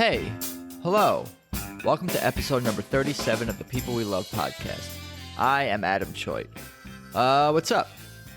Hey, hello. Welcome to episode number 37 of the People We Love podcast. I am Adam Choit. What's up?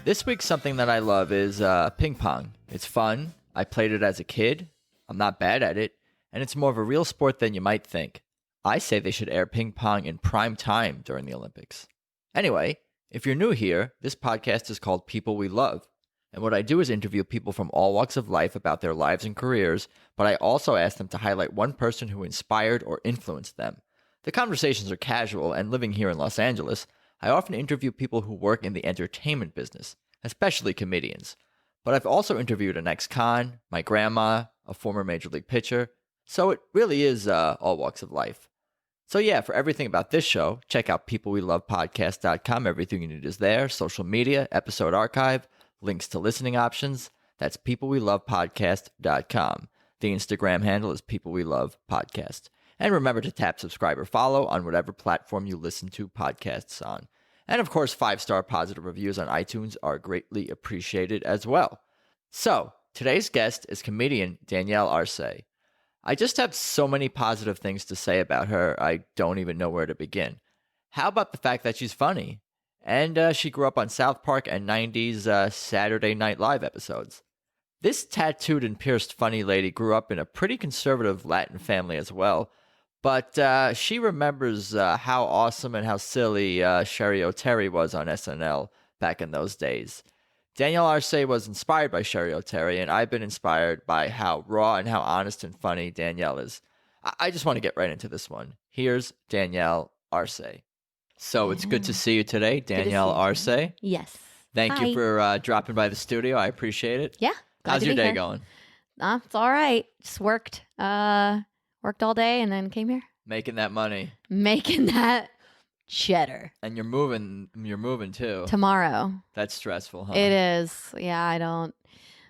This week, something that I love is ping pong. It's fun. I played it as a kid. I'm not bad at it. And it's more of a real sport than you might think. I say they should air ping pong in prime time during the Olympics. Anyway, if you're new here, this podcast is called People We Love. And what I do is interview people from all walks of life about their lives and careers, but I also ask them to highlight one person who inspired or influenced them. The conversations are casual, and living here in Los Angeles, I often interview people who work in the entertainment business, especially comedians. But I've also interviewed an ex-con, my grandma, a former major league pitcher, so it really is all walks of life. So yeah, for everything about this show, check out peoplewelovepodcast.com. Everything you need is there, social media, episode archive, links to listening options. That's peoplewelovepodcast.com. The Instagram handle is peoplewelovepodcast. And remember to tap subscribe or follow on whatever platform you listen to podcasts on. And of course, 5-star positive reviews on iTunes are greatly appreciated as well. So, today's guest is comedian Danielle Arce. I just have so many positive things to say about her, I don't even know where to begin. How about the fact that she's funny? And she grew up on South Park and 90s Saturday Night Live episodes. This tattooed and pierced funny lady grew up in a pretty conservative Latin family as well, but she remembers how awesome and how silly Cheri Oteri was on SNL back in those days. Danielle Arce was inspired by Cheri Oteri, and I've been inspired by how raw and how honest and funny Danielle is. I just want to get right into this one. Here's Danielle Arce. So it's good to see you today, Danielle Arce. Yes. Thank you for dropping by the studio. I appreciate it. Yeah. How's your day going? It's all right. Just worked all day and then came here. Making that money. Making that cheddar. And you're moving too. Tomorrow. That's stressful, huh? It is. Yeah, I don't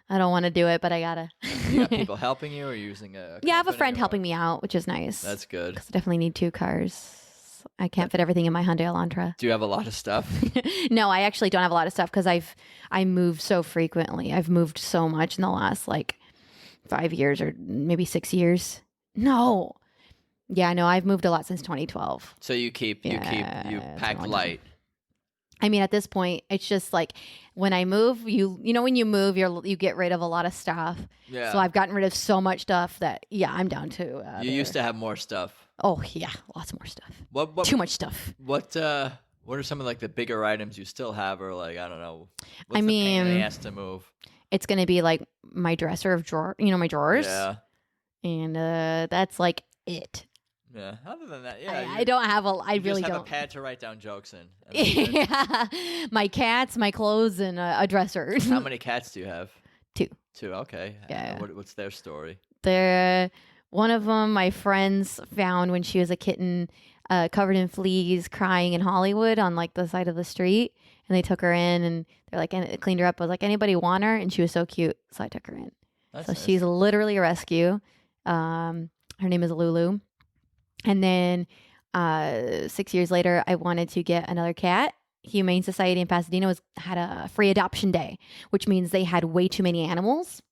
want to do it, but I gotta. You got people helping you or using a Yeah, I have a friend helping me out, which is nice. That's good. 'Cause I definitely need 2 cars. I can't fit everything in my Hyundai Elantra. Do you have a lot of stuff? No, I actually don't have a lot of stuff because I move so frequently. I've moved so much in the last 5 years or maybe 6 years. No. Yeah, no, I've moved a lot since 2012. So you pack light. I mean, at this point, it's just when I move, when you move, you get rid of a lot of stuff. Yeah. So I've gotten rid of so much stuff that, I'm down to. You used to have more stuff. Oh, yeah. Lots more stuff. What Too much stuff. What are some of the bigger items you still have, or I don't know? What's the pain in the ass to move? It's going to be my dresser of my drawers. Yeah. And that's it. Yeah. Other than that, yeah. I don't have I really just have don't. a pad to write down jokes in. Yeah. My cats, my clothes, and a dresser. How many cats do you have? 2. 2. Okay. Yeah. What's their story? One of them my friends found when she was a kitten, covered in fleas, crying in Hollywood on the side of the street, and they took her in and they're and cleaned her up. I was anybody want her? And she was so cute, so I took her in. That's so nice. She's literally a rescue. Her name is Lulu. And then 6 years later, I wanted to get another cat. Humane Society in Pasadena had a free adoption day, which means they had way too many animals.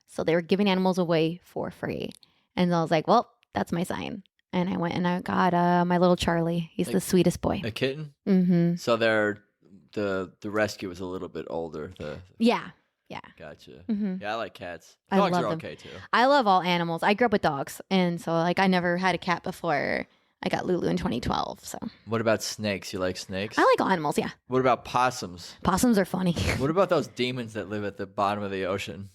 So they were giving animals away for free. And I was like, well, that's my sign. And I went and I got my little Charlie. He's the sweetest boy. A kitten? Mm-hmm. So the rescue was a little bit older. Yeah. Gotcha. Mm-hmm. Yeah, I like cats. I Dogs love are them. okay too. I love all animals. I grew up with dogs. And so I never had a cat before I got Lulu in 2012. So What about snakes? You like snakes? I like all animals, yeah. What about possums? Possums are funny. What about those demons that live at the bottom of the ocean?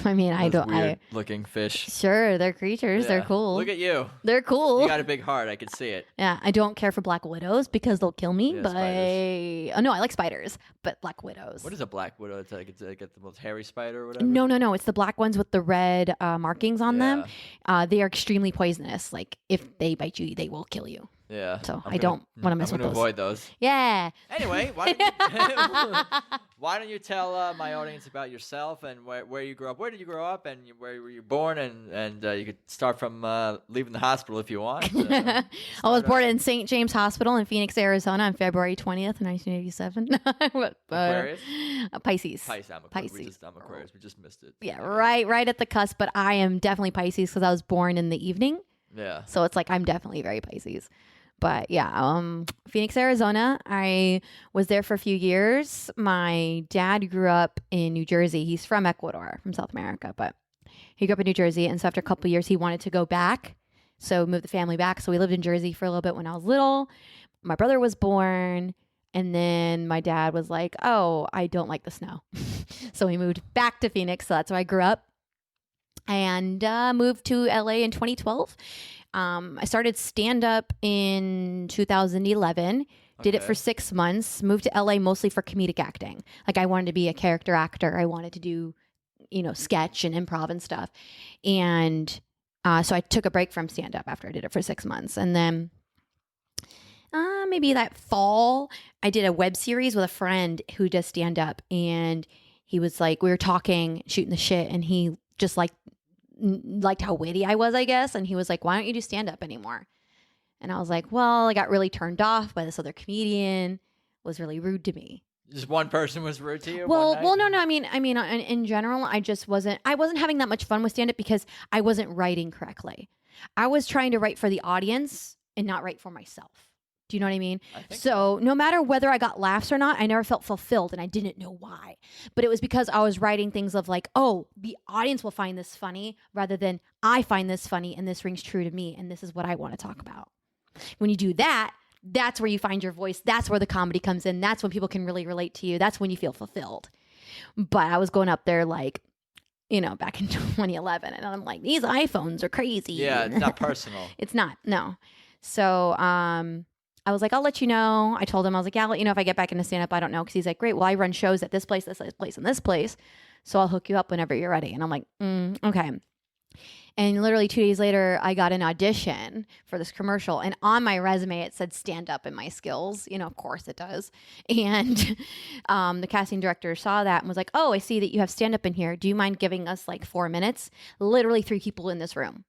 I mean, I don't. Weird looking fish. Sure, they're creatures. Yeah. They're cool. Look at you. They're cool. You got a big heart. I can see it. Yeah, I don't care for black widows because they'll kill me. Yeah, but spiders. Oh no, I like spiders, but black widows. What is a black widow? It's like the most hairy spider or whatever? No. It's the black ones with the red markings on them. They are extremely poisonous. If they bite you, they will kill you. Yeah. So I don't want to mess with I'm those. gonna avoid those. Yeah. Anyway, why don't you tell my audience about yourself and where you grew up? Where did you grow up, and where were you born? And you could start from leaving the hospital if you want. I was born in St. James Hospital in Phoenix, Arizona on February 20th, 1987. Aquarius? Pisces. Pisces. I'm Aquarius. We just missed it. Yeah, right at the cusp. But I am definitely Pisces because I was born in the evening. Yeah. So it's like I'm definitely very Pisces. But yeah, Phoenix, Arizona. I was there for a few years. My dad grew up in New Jersey. He's from Ecuador, from South America, but he grew up in New Jersey. And so after a couple of years, he wanted to go back. So moved the family back. So we lived in Jersey for a little bit when I was little. My brother was born. And then my dad was like, oh, I don't like the snow. So we moved back to Phoenix. So that's where I grew up. And moved to LA in 2012. I started stand-up in 2011, did it for 6 months, moved to LA mostly for comedic acting. Like I wanted to be a character actor. I wanted to do, sketch and improv and stuff. And so I took a break from stand-up after I did it for 6 months. And then maybe that fall, I did a web series with a friend who does stand-up. And he was like, we were talking, shooting the shit, and he just liked how witty I was, I guess. And he was like, why don't you do stand-up anymore? And I was like, well, I got really turned off by this other comedian, was really rude to me. Just one person was rude to you? No. I mean, in general, I wasn't having that much fun with stand-up because I wasn't writing correctly. I was trying to write for the audience and not write for myself. Do you know what I mean? So no matter whether I got laughs or not, I never felt fulfilled, and I didn't know why. But it was because I was writing things of like, oh, the audience will find this funny rather than I find this funny and this rings true to me and this is what I want to talk about. When you do that, that's where you find your voice. That's where the comedy comes in. That's when people can really relate to you. That's when you feel fulfilled. But I was going up there like, back in 2011, and I'm like, these iPhones are crazy. Yeah, it's not personal. It's not, no. So, I was like, I'll let you know. I told him, I was like, yeah, I'll let you know if I get back into stand-up. I don't know. Because he's like, great. Well, I run shows at this place, and this place. So I'll hook you up whenever you're ready. And I'm like, okay. And literally 2 days later, I got an audition for this commercial. And on my resume, it said stand-up in my skills. Of course it does. And the casting director saw that and was like, oh, I see that you have stand-up in here. Do you mind giving us like 4 minutes? Literally 3 people in this room.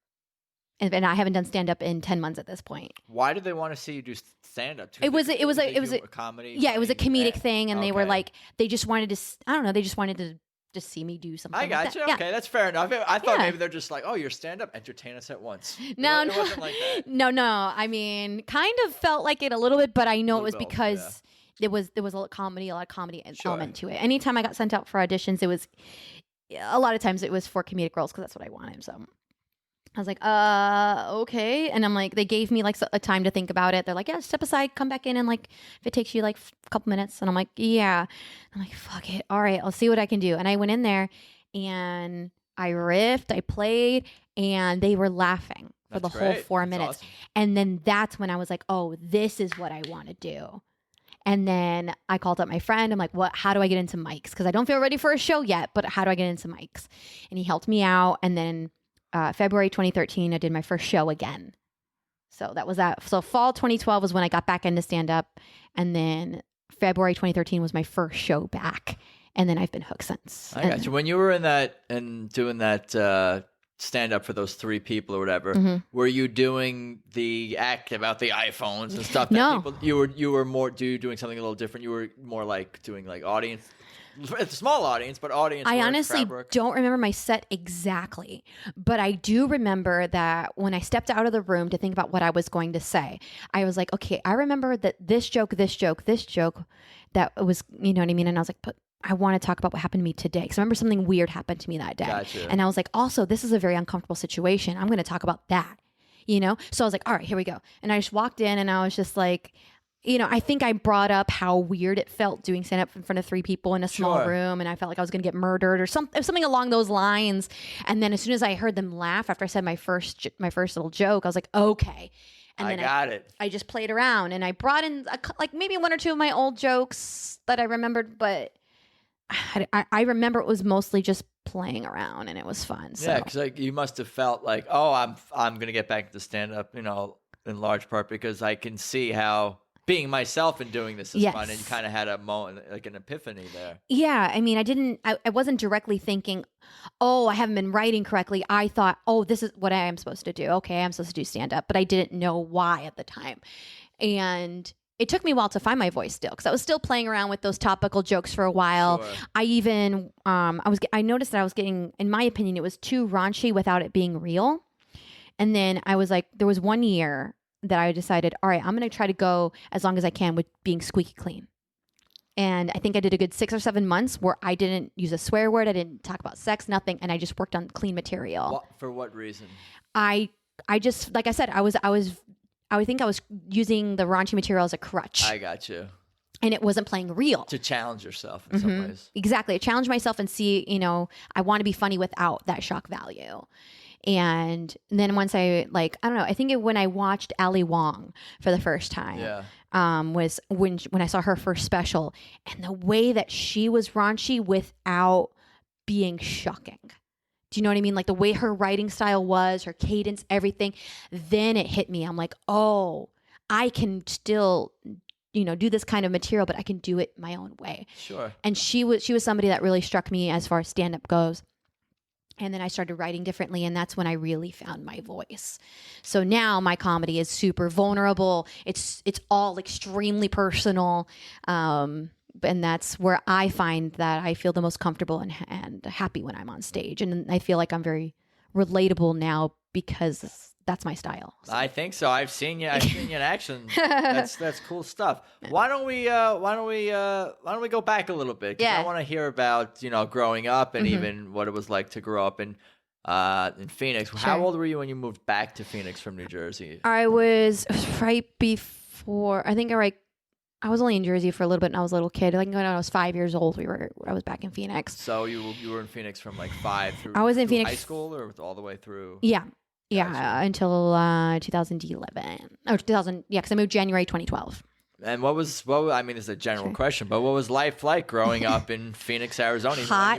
And I haven't done stand-up in 10 months at this point. Why did they want to see you do stand-up? It was a comedy. Yeah, it was a comedic thing, and they were like, they just wanted to. I don't know. They just wanted to just see me do something. I got you. Okay, that's fair enough. I thought maybe they're just like, oh, you're stand-up, entertain us at once. No, it wasn't like that. No. I mean, kind of felt like it a little bit, but I know it was because there was a lot of comedy element to it. Anytime I got sent out for auditions, it was a lot of times it was for comedic roles because that's what I wanted. So I was like, okay. And I'm like, they gave me like a time to think about it. They're like, yeah, step aside, come back in. And like, if it takes you like a couple minutes. And I'm like, yeah. I'm like, fuck it. All right, I'll see what I can do. And I went in there and I riffed, I played, and they were laughing for the whole 4 minutes. Awesome. And then that's when I was like, oh, this is what I want to do. And then I called up my friend. I'm like, how do I get into mics? Because I don't feel ready for a show yet, but how do I get into mics? And he helped me out. And then February 2013, I did my first show again. So that was that. So fall 2012 was when I got back into stand-up. And then February 2013 was my first show back. And then I've been hooked since. I got you. When you were in that and doing that stand-up for those 3 people or whatever, were you doing the act about the iPhones and stuff? No. You were more doing something a little different. You were more like doing like audience. It's a small audience, but audience. I honestly don't remember my set exactly, but I do remember that when I stepped out of the room to think about what I was going to say, I was like, okay, I remember that this joke, that was, you know what I mean? And I was like, but I want to talk about what happened to me today. Because I remember something weird happened to me that day. Gotcha. And I was like, also, this is a very uncomfortable situation. I'm going to talk about that, So I was like, all right, here we go. And I just walked in and I was just like, I think I brought up how weird it felt doing stand-up in front of 3 people in a small room, and I felt like I was going to get murdered or something along those lines. And then as soon as I heard them laugh after I said my first little joke, I was like, okay. And then I got it. I just played around, and I brought in like maybe 1 or 2 of my old jokes that I remembered, but I remember it was mostly just playing around, and it was fun. So. Yeah, because like you must have felt like, oh, I'm going to get back to stand-up, in large part because I can see how being myself and doing this is Yes. fun, and you kind of had a moment, like an epiphany there. Yeah. I mean, I wasn't directly thinking, oh, I haven't been writing correctly. I thought, oh, this is what I am supposed to do. Okay, I'm supposed to do stand up, but I didn't know why at the time. And it took me a while to find my voice still, because I was still playing around with those topical jokes for a while. Sure. I even, I noticed that I was getting, in my opinion, it was too raunchy without it being real. And then I was like, there was one year that I decided, all right, I'm going to try to go as long as I can with being squeaky clean. And I think I did a good 6 or 7 months where I didn't use a swear word. I didn't talk about sex, nothing. And I just worked on clean material. For what reason? I just, like I said, I think I was using the raunchy material as a crutch. I got you. And it wasn't playing real. To challenge yourself in some ways. Exactly. I challenge myself and see, I want to be funny without that shock value. And then once I don't know, I think when I watched Ali Wong for the first time, was when I saw her first special, and the way that she was raunchy without being shocking. Do you know what I mean? Like the way her writing style was, her cadence, everything. Then it hit me. I'm like, oh, I can still, do this kind of material, but I can do it my own way. Sure. And she was somebody that really struck me as far as stand-up goes. And then I started writing differently, and that's when I really found my voice. So now my comedy is super vulnerable. It's all extremely personal. And that's where I find that I feel the most comfortable and happy when I'm on stage. And I feel like I'm very relatable now because that's my style. So. I think so. I've seen you in action. That's cool stuff. Why don't we go back a little bit? 'Cause I want to hear about, growing up and even what it was like to grow up in Phoenix. Sure. How old were you when you moved back to Phoenix from New Jersey? I was right before, I think I was only in Jersey for a little bit and I was a little kid. Like when I was 5 years old, I was back in Phoenix. So you were in Phoenix from like 5 through I was in Phoenix high school or all the way through? Yeah. Yeah, until 2011. Oh, 2000. Yeah, because I moved January 2012. And I mean, it's a general question, but what was life like growing up in Phoenix, Arizona? Hot.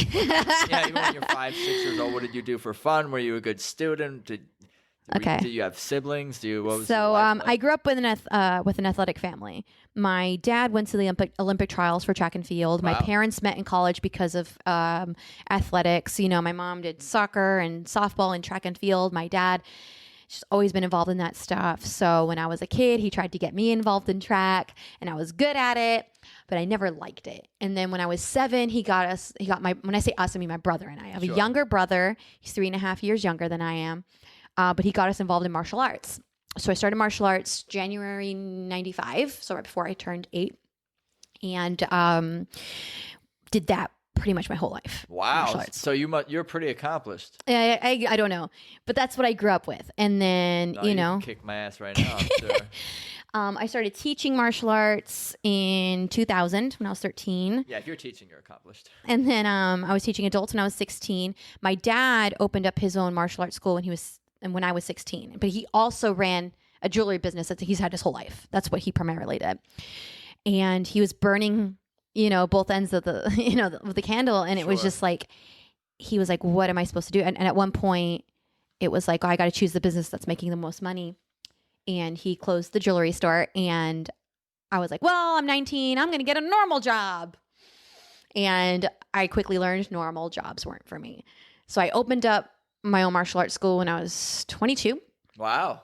Even when you're 5, 6 years old, what did you do for fun? Were you a good student? Did you have siblings? I grew up with an athletic family. My dad went to the Olympic trials for track and field. Wow. My parents met in college because of athletics. My mom did soccer and softball and track and field. My dad just always been involved in that stuff. So when I was a kid, he tried to get me involved in track, and I was good at it, but I never liked it. And then when I was 7, when I say us, I mean my brother and I. I have a younger brother. He's 3.5 years younger than I am. But he got us involved in martial arts. So I started martial arts January 95, so right before I turned 8. And did that pretty much my whole life. Wow. So you're pretty accomplished. I don't know. But that's what I grew up with. And then, you can kick my ass right now, I'm sure. I started teaching martial arts in 2000 when I was 13. Yeah, if you're teaching, you're accomplished. And then I was teaching adults when I was 16. My dad opened up his own martial arts school when I was 16. But he also ran a jewelry business that he's had his whole life. That's what he primarily did. And he was burning, both ends of the, of the candle. And it was just like, he was like, what am I supposed to do? And at one point it was like, oh, I got to choose the business that's making the most money. And he closed the jewelry store. And I was like, well, I'm 19. I'm going to get a normal job. And I quickly learned normal jobs weren't for me. So I opened up my own martial arts school when I was 22. Wow.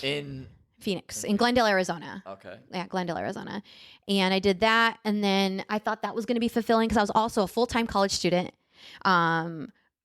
In Phoenix, in Glendale, Arizona. Okay. Yeah, Glendale, Arizona. And I did that. And then I thought that was going to be fulfilling because I was also a full-time college student.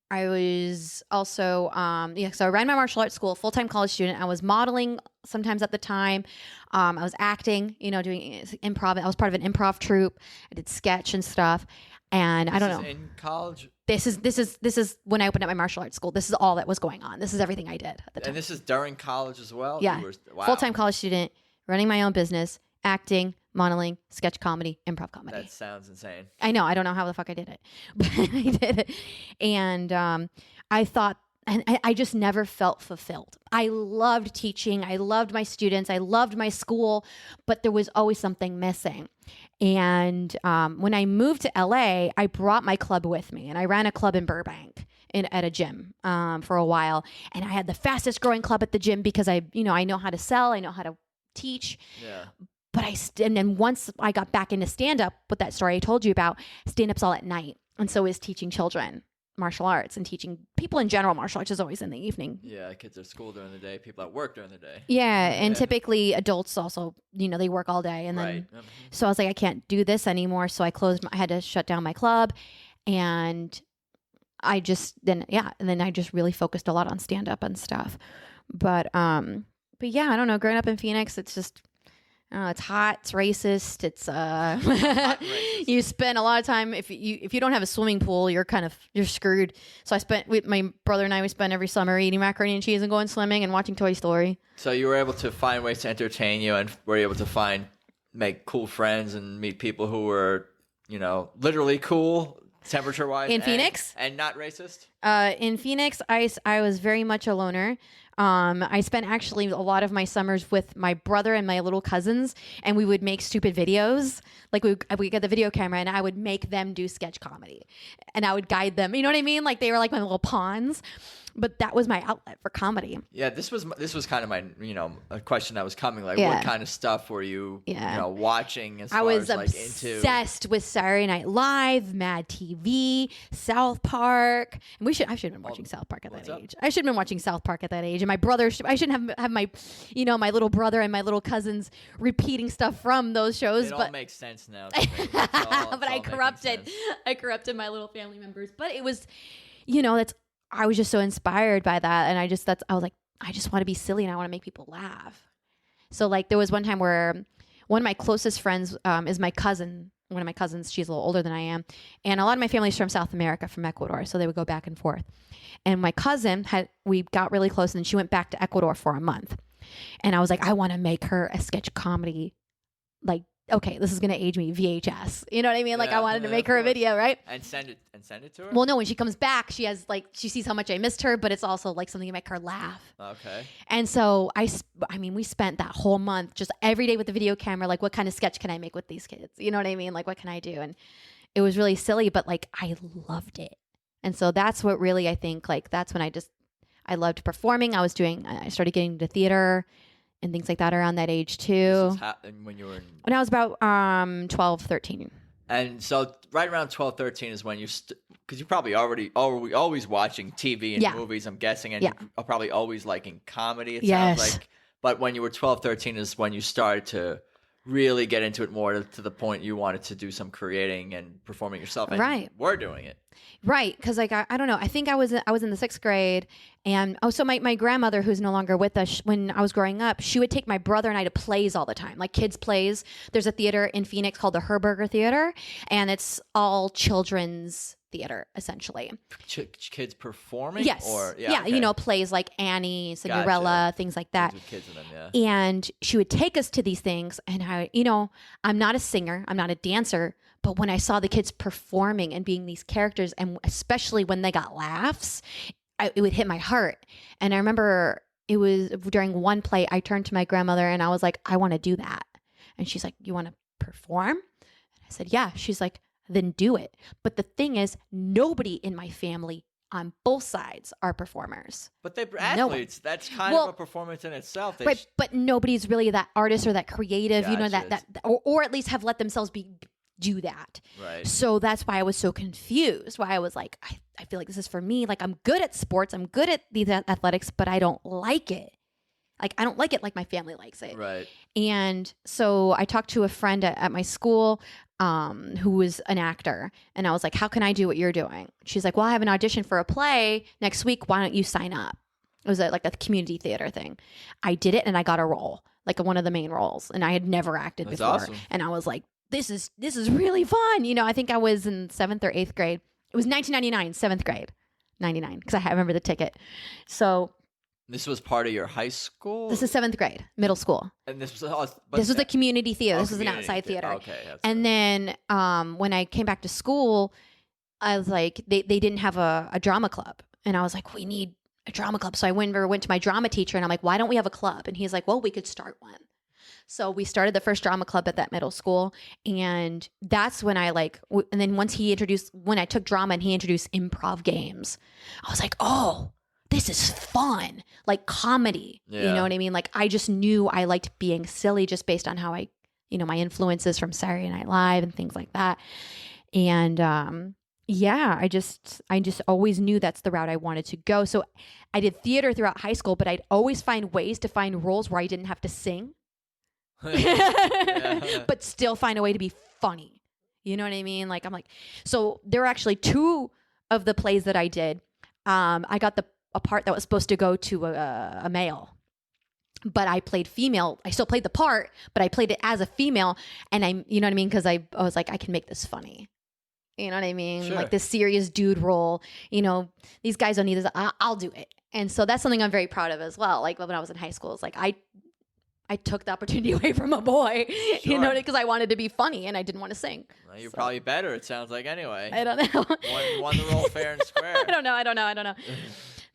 I was also, so I ran my martial arts school, full-time college student. I was modeling sometimes at the time. I was acting, doing improv. I was part of an improv troupe. I did sketch and stuff. And I don't know. In college? This is when I opened up my martial arts school. This is all that was going on. This is everything I did at the time. And this is during college as well? Yeah. Wow. Full-time college student, running my own business, acting, modeling, sketch comedy, improv comedy. That sounds insane. I know. I don't know how the fuck I did it, but I did it. And I thought, and I just never felt fulfilled. I loved teaching. I loved my students. I loved my school, but there was always something missing. And when I moved to LA, I brought my club with me, and I ran a club in Burbank at a gym for a while, and I had the fastest growing club at the gym because I know how to sell, I know how to teach. Yeah. But and then once I got back into stand up, with that story I told you about, stand up's all at night, and so is teaching children martial arts and teaching people in general. Martial arts is always in the evening. Yeah, kids at school during the day, people at work during the day. Yeah, and typically adults also, they work all day, and then Right. so I was like, I can't do this anymore. So I had to shut down my club, and I just then I just really focused a lot on stand up and stuff. But yeah, I don't know. Growing up in Phoenix, it's just. It's hot. It's racist. It's Racist. You spend a lot of time if you don't have a swimming pool, you're screwed. So my brother and I spent every summer eating macaroni and cheese and going swimming and watching Toy Story. So you were able to find ways to entertain you, and were able to make cool friends and meet people who were, literally cool temperature wise In Phoenix and not racist. In Phoenix, I was very much a loner. I spent actually a lot of my summers with my brother and my little cousins, and we would make stupid videos. Like we get the video camera, and I would make them do sketch comedy, and I would guide them. You know what I mean? Like they were like my little pawns. But that was my outlet for comedy. Yeah, this was kind of my a question that was coming. Like, Yeah. what kind of stuff were you watching? As I far was as, into obsessed with Saturday Night Live, Mad TV, South Park. And I should have been watching South Park at that age. I should have been watching South Park at that age. And my brother, I shouldn't have my, my little brother and my little cousins repeating stuff from those shows. It but all makes sense now. To me. It's but I all making corrupted sense. my little family members. But it was, I was just so inspired by that. And I was like, I just want to be silly and I want to make people laugh. So like there was one time where one of my closest friends is my cousin. One of my cousins, she's a little older than I am. And a lot of my family's from South America, from Ecuador. So they would go back and forth. And my cousin we got really close, and then she went back to Ecuador for a month. And I was like, I want to make her a sketch comedy. Like, okay, this is going to age me VHS. You know what I mean? Like I wanted to make her a video, right? And send it to her? Well, no, when she comes back, she sees how much I missed her, but it's also like something to make her laugh. Okay. And so we spent that whole month just every day with the video camera, like what kind of sketch can I make with these kids? You know what I mean? Like what can I do? And it was really silly, but like I loved it. And so that's what really, I think, like that's when I loved performing. I started getting into theater and things like that around that age too. When you were when I was about 12, 13. And so right around 12, 13 is when you, because you're probably always watching TV and movies, I'm guessing, and you're probably always liking comedy, it sounds like. But when you were 12, 13 is when you started to really get into it more to the point you wanted to do some creating and performing yourself. And right. We're doing it. Right. Because like, I don't know. I think I was in the 6th grade. And so my grandmother, who's no longer with us, when I was growing up, she would take my brother and I to plays all the time, like kids plays. There's a theater in Phoenix called the Herberger Theater, and it's all children's theater, essentially. Kids performing? Yes. Okay. Plays like Annie, Cinderella, things like that. With kids in them, And she would take us to these things, and I'm not a singer, I'm not a dancer, but when I saw the kids performing and being these characters, and especially when they got laughs, it would hit my heart. And I remember it was during one play, I turned to my grandmother and I was like, I want to do that. And she's like, you want to perform? And I said, yeah. She's like, then do it. But the thing is, nobody in my family on both sides are performers. But they're athletes. That's kind of a performance in itself. Right, but nobody's really that artist or that creative, Gotcha. or at least have let themselves do that. Right. So that's why I was so confused. Why I was like, I feel like this is for me. Like I'm good at sports. I'm good at these athletics, but I don't like it. Like I don't like it like my family likes it. Right. And so I talked to a friend at my school who was an actor. And I was like, how can I do what you're doing? She's like, well, I have an audition for a play next week. Why don't you sign up? It was like a community theater thing. I did it and I got a role, like one of the main roles. And I had never acted before. Awesome. And I was like, this is really fun. I think I was in 7th or 8th grade. It was 1999, 7th grade, 99, because I remember the ticket. So this was part of your high school? This is 7th grade, middle school. And this was a community theater. This was an outside theater. Okay. And then when I came back to school, I was like, they didn't have a drama club. And I was like, we need a drama club. So I went to my drama teacher and I'm like, why don't we have a club? And he's like, well, we could start one. So we started the first drama club at that middle school. And that's when I and then when I took drama and he introduced improv games, I was like, oh, this is fun. Like comedy. Yeah. You know what I mean? Like I just knew I liked being silly just based on how my influences from Saturday Night Live and things like that. And, I just always knew that's the route I wanted to go. So I did theater throughout high school, but I'd always find ways to find roles where I didn't have to sing, but still find a way to be funny. You know what I mean? Like, so there were actually 2 of the plays that I did. I got a part that was supposed to go to a male, but I played female. I still played the part, but I played it as a female. And you know what I mean? Cause I was like, I can make this funny. You know what I mean? Sure. Like this serious dude role, these guys don't need this. I'll do it. And so that's something I'm very proud of as well. Like when I was in high school, it's like I took the opportunity away from a boy, Sure. because I wanted to be funny and I didn't want to sing. Well, you're probably better, it sounds like, anyway. I don't know. Won the role fair and square. I don't know.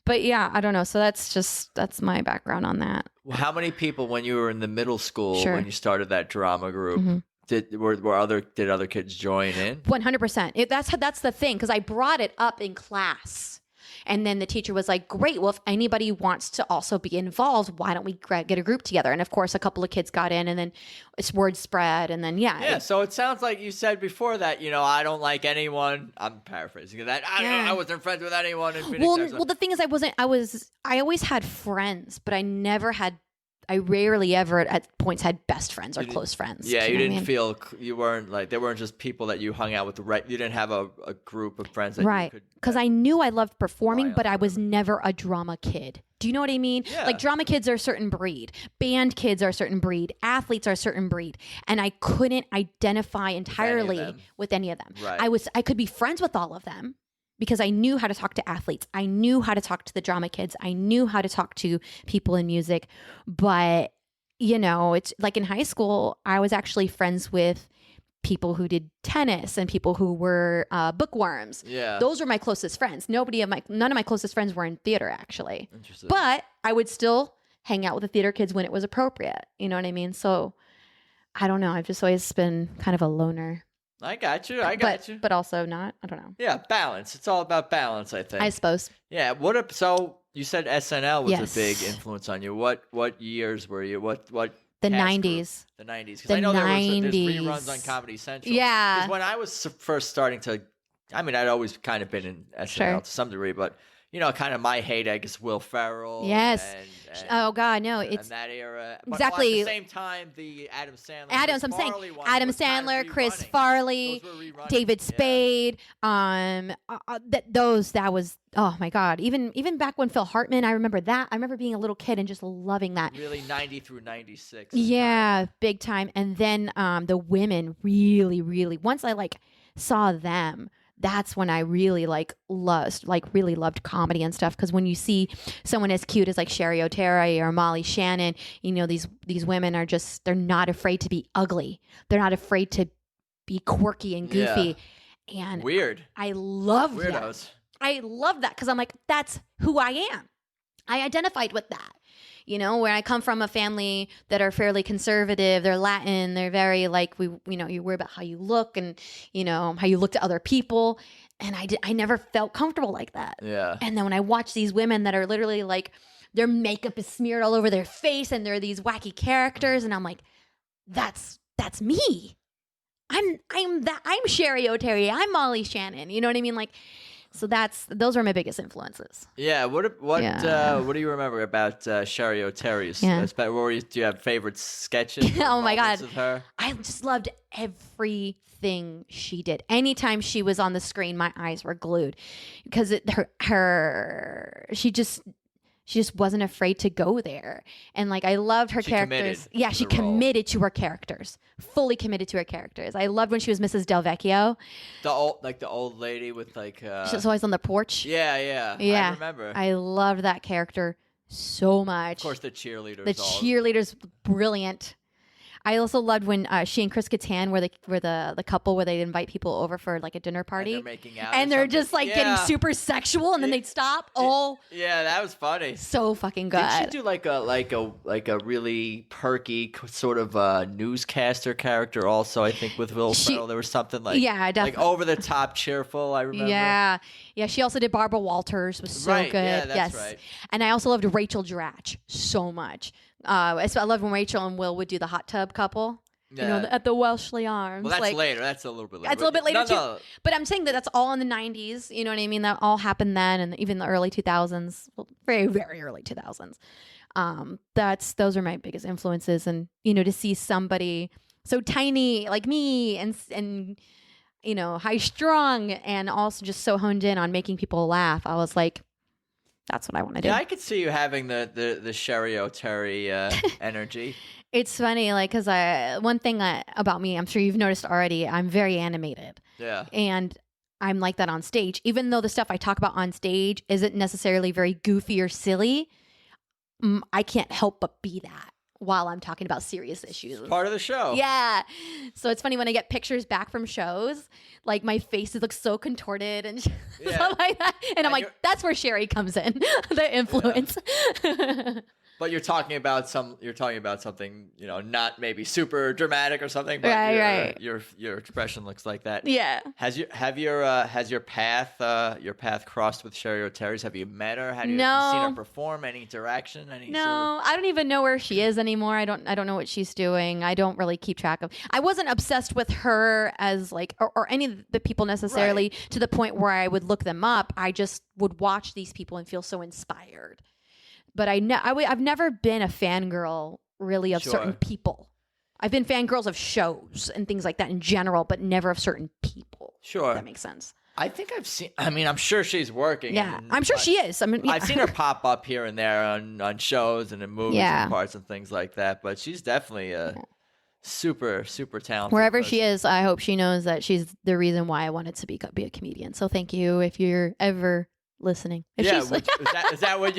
But yeah, I don't know. So that's my background on that. Well, how many people, when you were in the middle school, Sure. when you started that drama group, Mm-hmm. did other kids join in? 100%. That's the thing, because I brought it up in class. And then the teacher was like, great, well, if anybody wants to also be involved, why don't we get a group together? And of course, a couple of kids got in, and then it's word spread. And then, Yeah, so it sounds like you said before that, I don't like anyone. I'm paraphrasing that. I wasn't friends with anyone in Phoenix. Well, the thing is, I always had friends, but I rarely ever at points had best friends or close friends. Yeah, you know what I didn't mean? feel, you weren't like, they weren't just people that you hung out with, you didn't have a group of friends that right. you could. Because I knew I loved performing, rely but on I was never a drama kid. Do you know what I mean? Yeah. Like drama kids are a certain breed. Band kids are a certain breed. Athletes are a certain breed. And I couldn't identify entirely with any of them. Right. I could be friends with all of them, because I knew how to talk to athletes. I knew how to talk to the drama kids. I knew how to talk to people in music. But, it's like in high school, I was actually friends with people who did tennis and people who were bookworms. Yeah. Those were my closest friends. None of my closest friends were in theater, actually. Interesting. But I would still hang out with the theater kids when it was appropriate. You know what I mean? So I don't know. I've just always been kind of a loner. I got you. But also not. I don't know. Yeah, balance. It's all about balance, I think. I suppose. Yeah. So you said SNL was Yes. a big influence on you. What years were you? What The cast 90s. group? The 90s. Because The I know there's 90s. reruns on Comedy Central. Yeah. Because when I was first starting to, I'd always kind of been in SNL Sure. to some degree, but kind of my heyday, I guess Will Ferrell. Yes. And Oh God, no! and It's that era. But exactly- at the same time, the Adam Sandler. Adam. Chris I'm saying Farley one Adam was kind of Sandler, Chris rerunning. Farley, Those were rerunning. David Yeah. Spade. That was, oh my God. Even back when Phil Hartman, I remember that. I remember being a little kid and just loving that. Really 90 through 96. Yeah, big time. And then the women really, really, once I saw them, that's when I really really loved comedy and stuff. Because when you see someone as cute as Cheri Oteri or Molly Shannon, these women are just, they're not afraid to be ugly. They're not afraid to be quirky and goofy. And Weird. I love that. Weirdos. I love that because I'm like, that's who I am. I identified with that. Where I come from a family that are fairly conservative, they're Latin, they're very you worry about how you look and, how you look to other people. And I never felt comfortable like that. Yeah. And then when I watch these women that are literally their makeup is smeared all over their face and they're these wacky characters. And I'm like, that's me. I'm Cheri Oteri. I'm Molly Shannon. You know what I mean? So those are my biggest influences. Yeah. What do you remember about Cheri Oteri? Yeah. Do you have favorite sketches? Oh my God. Of her? I just loved everything she did. Anytime she was on the screen, my eyes were glued because she just wasn't afraid to go there. And I loved her characters. Yeah, she committed to her characters. Fully committed to her characters. I loved when she was Mrs. Del Vecchio. The old lady with She was always on the porch. Yeah. Yeah. I remember. I loved that character so much. Of course, the cheerleaders. The cheerleaders, brilliant. I also loved when she and Chris Kattan were the couple where they'd invite people over for like a dinner party. And they're making out. And they're just like getting super sexual, and then they'd stop. Oh, yeah, that was funny. So fucking good. Did she do like a really perky sort of newscaster character also? I think with Will Ferrell, there was something like like over the top cheerful. I remember. Yeah. She also did Barbara Walters. Was so good. Yeah, that's right. And I also loved Rachel Dratch so much. I loved when Rachel and Will would do the hot tub couple. Yeah. At the Welshly Arms. Well, that's later. That's a little bit later. That's a little bit later too. No. But I'm saying that's all in the 90s. You know what I mean? That all happened then, and even the early 2000s. Well, very, very early 2000s. Those are my biggest influences. And, to see somebody so tiny like me and high strung and also just so honed in on making people laugh, I was like, that's what I want to do. Yeah, I could see you having the Cheri Oteri energy. It's funny, because one thing about me, I'm sure you've noticed already, I'm very animated. Yeah. And I'm like that on stage. Even though the stuff I talk about on stage isn't necessarily very goofy or silly, I can't help but be that while I'm talking about serious issues. It's part of the show. Yeah. So it's funny when I get pictures back from shows, like my face looks so contorted and stuff like that. And I'm like, that's where Cheri comes in, the influence. Yeah. But you're talking about something, not maybe super dramatic or something, but right. Your expression looks like that. Yeah. Has your path crossed with Cheri Oteri? Have you met her? Have you seen her perform? Any interaction? I don't even know where she is anymore. I don't know what she's doing. I don't really keep track of. I wasn't obsessed with her as or any of the people necessarily to the point where I would look them up. I just would watch these people and feel so inspired. But I've never been a fangirl really of certain people. I've been fangirls of shows and things like that in general, but never of certain people. Sure. If that makes sense. I think I've seen. I mean, I'm sure she's working. Yeah, I'm sure she is. I've seen her pop up here and there on shows and in movies and parts and things like that. But she's definitely super, super talented. Wherever she is, I hope she knows that she's the reason why I wanted to be a comedian. So thank you if you're ever listening. Is that what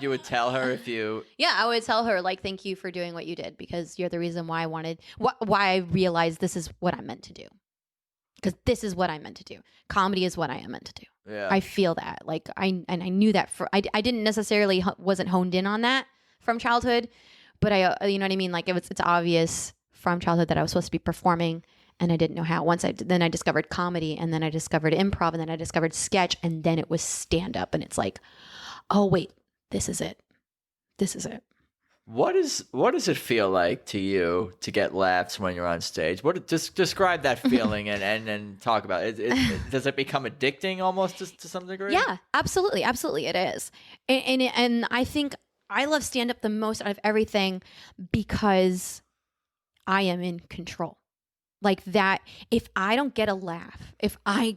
you would tell her if you? Yeah, I would tell her thank you for doing what you did, because you're the reason why I realized this is what I'm meant to do. Because this is what I'm meant to do. Comedy is what I am meant to do. Yeah. I feel that. I knew that I didn't necessarily wasn't honed in on that from childhood, but you know what I mean? It's obvious from childhood that I was supposed to be performing, and I didn't know how. Then I discovered comedy, and then I discovered improv, and then I discovered sketch, and then it was stand up, and it's like, oh wait, this is it. This is it. What does it feel like to you to get laughs when you're on stage? Just describe that feeling and talk about it. Does it become addicting almost to some degree? Yeah, absolutely, it is. And I think I love stand up the most out of everything because I am in control. Like that, if I don't get a laugh, if I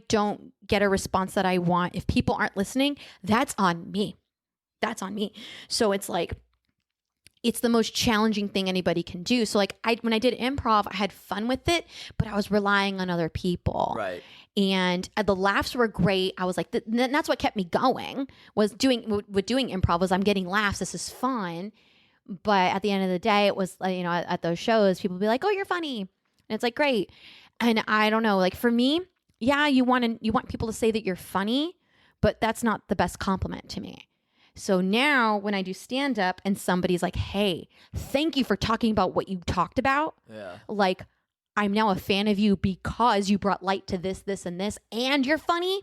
don't get a response that I want, if people aren't listening, that's on me. That's on me. So it's it's the most challenging thing anybody can do. So when I did improv, I had fun with it, but I was relying on other people. Right. And the laughs were great. I was like, that's what kept me going was doing improv was I'm getting laughs. This is fun. But at the end of the day, it was, at those shows, people would be like, oh, you're funny. And it's like, great. And I don't know, for me, yeah, you want people to say that you're funny, but that's not the best compliment to me. So now when I do stand up and somebody's like, hey, thank you for talking about what you talked about. Yeah. I'm now a fan of you because you brought light to this, this, and this, and you're funny.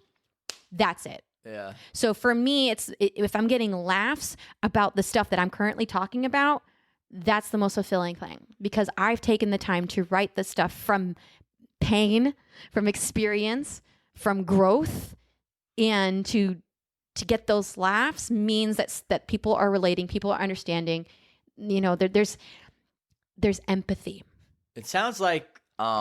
That's it. Yeah. So for me, if I'm getting laughs about the stuff that I'm currently talking about, that's the most fulfilling thing, because I've taken the time to write the stuff from pain, from experience, from growth, and to get those laughs means that people are relating, people are understanding. There's empathy. It sounds like.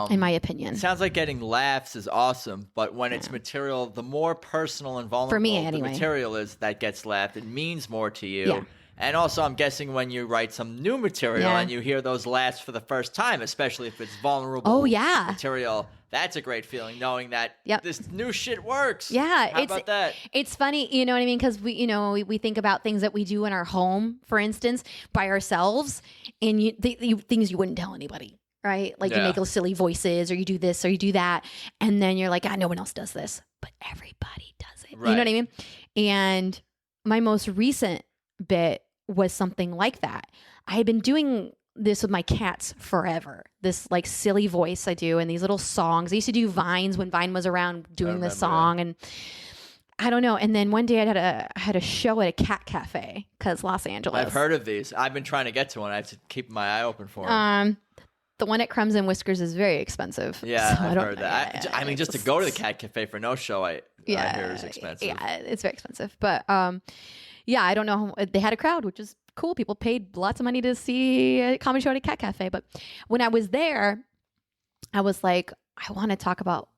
In my opinion, it sounds like getting laughs is awesome, but when it's material, the more personal and vulnerable for me, anyway, the material is that gets laughed, it means more to you. Yeah. And also, I'm guessing when you write some new material Yeah. and you hear those laughs for the first time, especially if it's vulnerable material, that's a great feeling, knowing that this new shit works. Yeah. How about that? It's funny, you know what I mean? Because we think about things that we do in our home, for instance, by ourselves, and things you wouldn't tell anybody. Right? Like you make those silly voices, or you do this or you do that. And then you're like, no one else does this, but everybody does it. Right. You know what I mean? And my most recent bit was something like that. I had been doing this with my cats forever. This like silly voice I do and these little songs. I used to do Vines when Vine was around doing this song. And I don't know. And then one day I had a show at a cat cafe because Los Angeles. I've heard of these. I've been trying to get to one. I have to keep my eye open for them. The one at Crumbs and Whiskers is very expensive. Yeah, so I've heard that. I mean, just to go to the cat cafe for no show, I hear is expensive. Yeah, it's very expensive. But I don't know. They had a crowd, which is cool. People paid lots of money to see a comedy show at a cat cafe. But when I was there, I was like, I want to talk about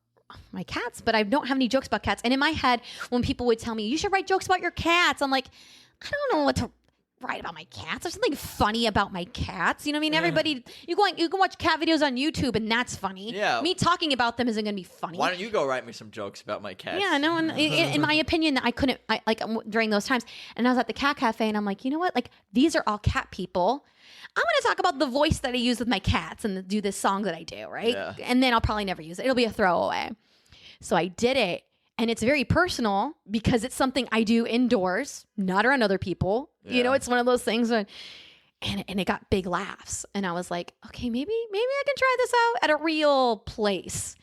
my cats, but I don't have any jokes about cats. And in my head, when people would tell me, you should write jokes about your cats, I'm like, I don't know what to write about my cats. There's something funny about my cats. You know what I mean? Everybody, you can watch cat videos on YouTube and that's funny. Yeah. Me talking about them isn't going to be funny. Why don't you go write me some jokes about my cats? Yeah, no one, in my opinion, I couldn't, during those times. And I was at the cat cafe and I'm like, you know what? Like, these are all cat people. I'm going to talk about the voice that I use with my cats and do this song that I do, right? Yeah. And then I'll probably never use it. It'll be a throwaway. So I did it. And it's very personal because it's something I do indoors, not around other people. Yeah. You know, it's one of those things. And it got big laughs. And I was like, okay, maybe I can try this out at a real place.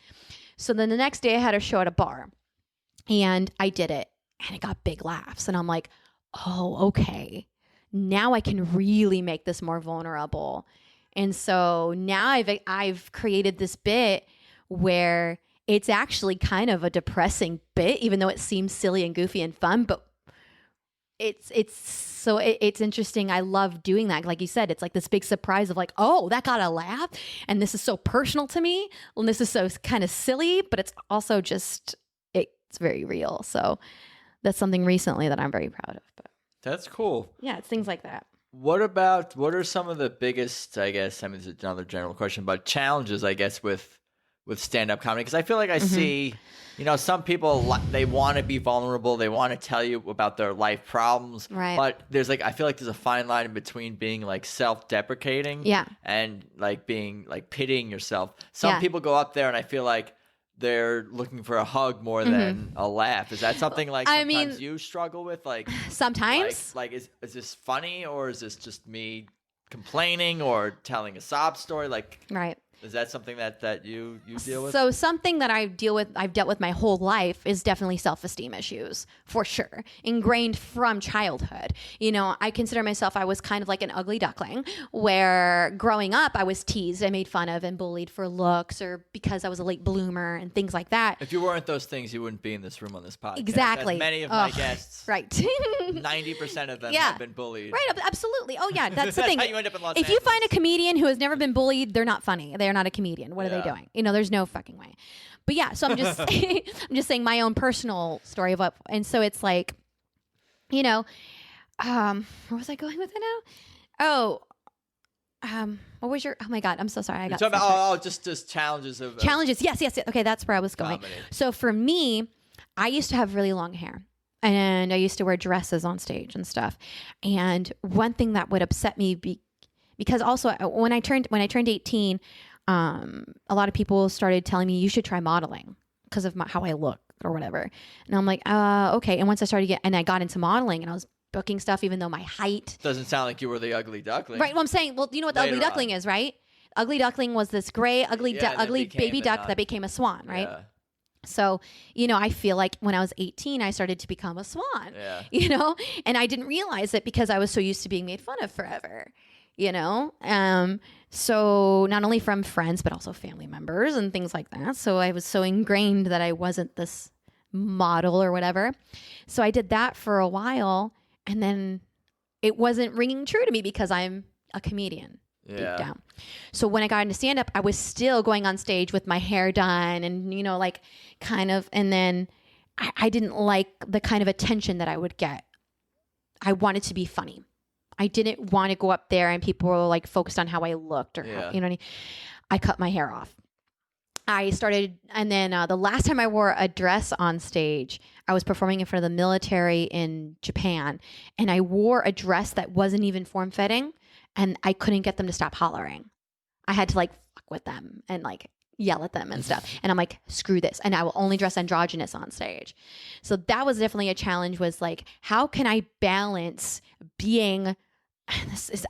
So then the next day I had a show at a bar. And I did it. And it got big laughs. And I'm like, oh, okay. Now I can really make this more vulnerable. And so now I've created this bit where it's actually kind of a depressing bit, even though it seems silly and goofy and fun, but it's interesting. I love doing that. Like you said, it's like this big surprise of like, oh, that got a laugh. And this is so personal to me. And this is so kind of silly, but it's also just, it's very real. So that's something recently that I'm very proud of. But that's cool. Yeah, it's things like that. What are some of the biggest, I guess, I mean, it's another general question, but challenges, I guess, with stand-up comedy? Because I feel like I see, some people, they want to be vulnerable. They want to tell you about their life problems. Right. But I feel like there's a fine line in between being like self-deprecating and like being like pitying yourself. Some people go up there and I feel like they're looking for a hug more than a laugh. Is that something like sometimes you struggle with? Like sometimes? Like is this funny, or is this just me complaining or telling a sob story? Like, right. Is that something that you deal with? So something that I've dealt with my whole life is definitely self-esteem issues, for sure. Ingrained from childhood. I consider myself, I was kind of like an ugly duckling, where growing up I was teased, I made fun of and bullied for looks or because I was a late bloomer and things like that. If you weren't those things, you wouldn't be in this room on this podcast. Exactly. As many of my guests. Right. 90% of them have been bullied. Right, absolutely. Oh yeah, that's the thing. How you end up in Los If Angeles. you find a comedian who has never been bullied, they're not funny. They're not a comedian. What are they doing? There's no fucking way. But yeah, so I'm just I'm just saying my own personal story of what, and so it's like, where was I going with it now? What was your? Oh my god, I'm so sorry. I got talking about just challenges of challenges. Yes. Okay, that's where I was going. Comedy. So for me, I used to have really long hair. And I used to wear dresses on stage and stuff. And one thing that would upset me because also when I turned 18, a lot of people started telling me you should try modeling because of how I look or whatever. And I'm like, okay. And once I got into modeling and I was booking stuff, even though my height doesn't sound like you were the ugly duckling. Right. Well, I'm saying, you know what the ugly duckling is, right? Ugly duckling was this gray, ugly baby duck that became a swan, right? Yeah. So, I feel like when I was 18, I started to become a swan, and I didn't realize it because I was so used to being made fun of forever, so not only from friends, but also family members and things like that. So I was so ingrained that I wasn't this model or whatever. So I did that for a while and then it wasn't ringing true to me because I'm a comedian. Deep down. So when I got into stand-up, I was still going on stage with my hair done and, and then I didn't like the kind of attention that I would get. I wanted to be funny. I didn't want to go up there and people were like focused on how I looked or how, you know what I mean? I cut my hair off. I started, and then the last time I wore a dress on stage, I was performing in front of the military in Japan, and I wore a dress that wasn't even form-fitting, and I couldn't get them to stop hollering. I had to like fuck with them and like yell at them and stuff. And I'm like, screw this. And I will only dress androgynous on stage. So that was definitely a challenge, was like, how can I balance being,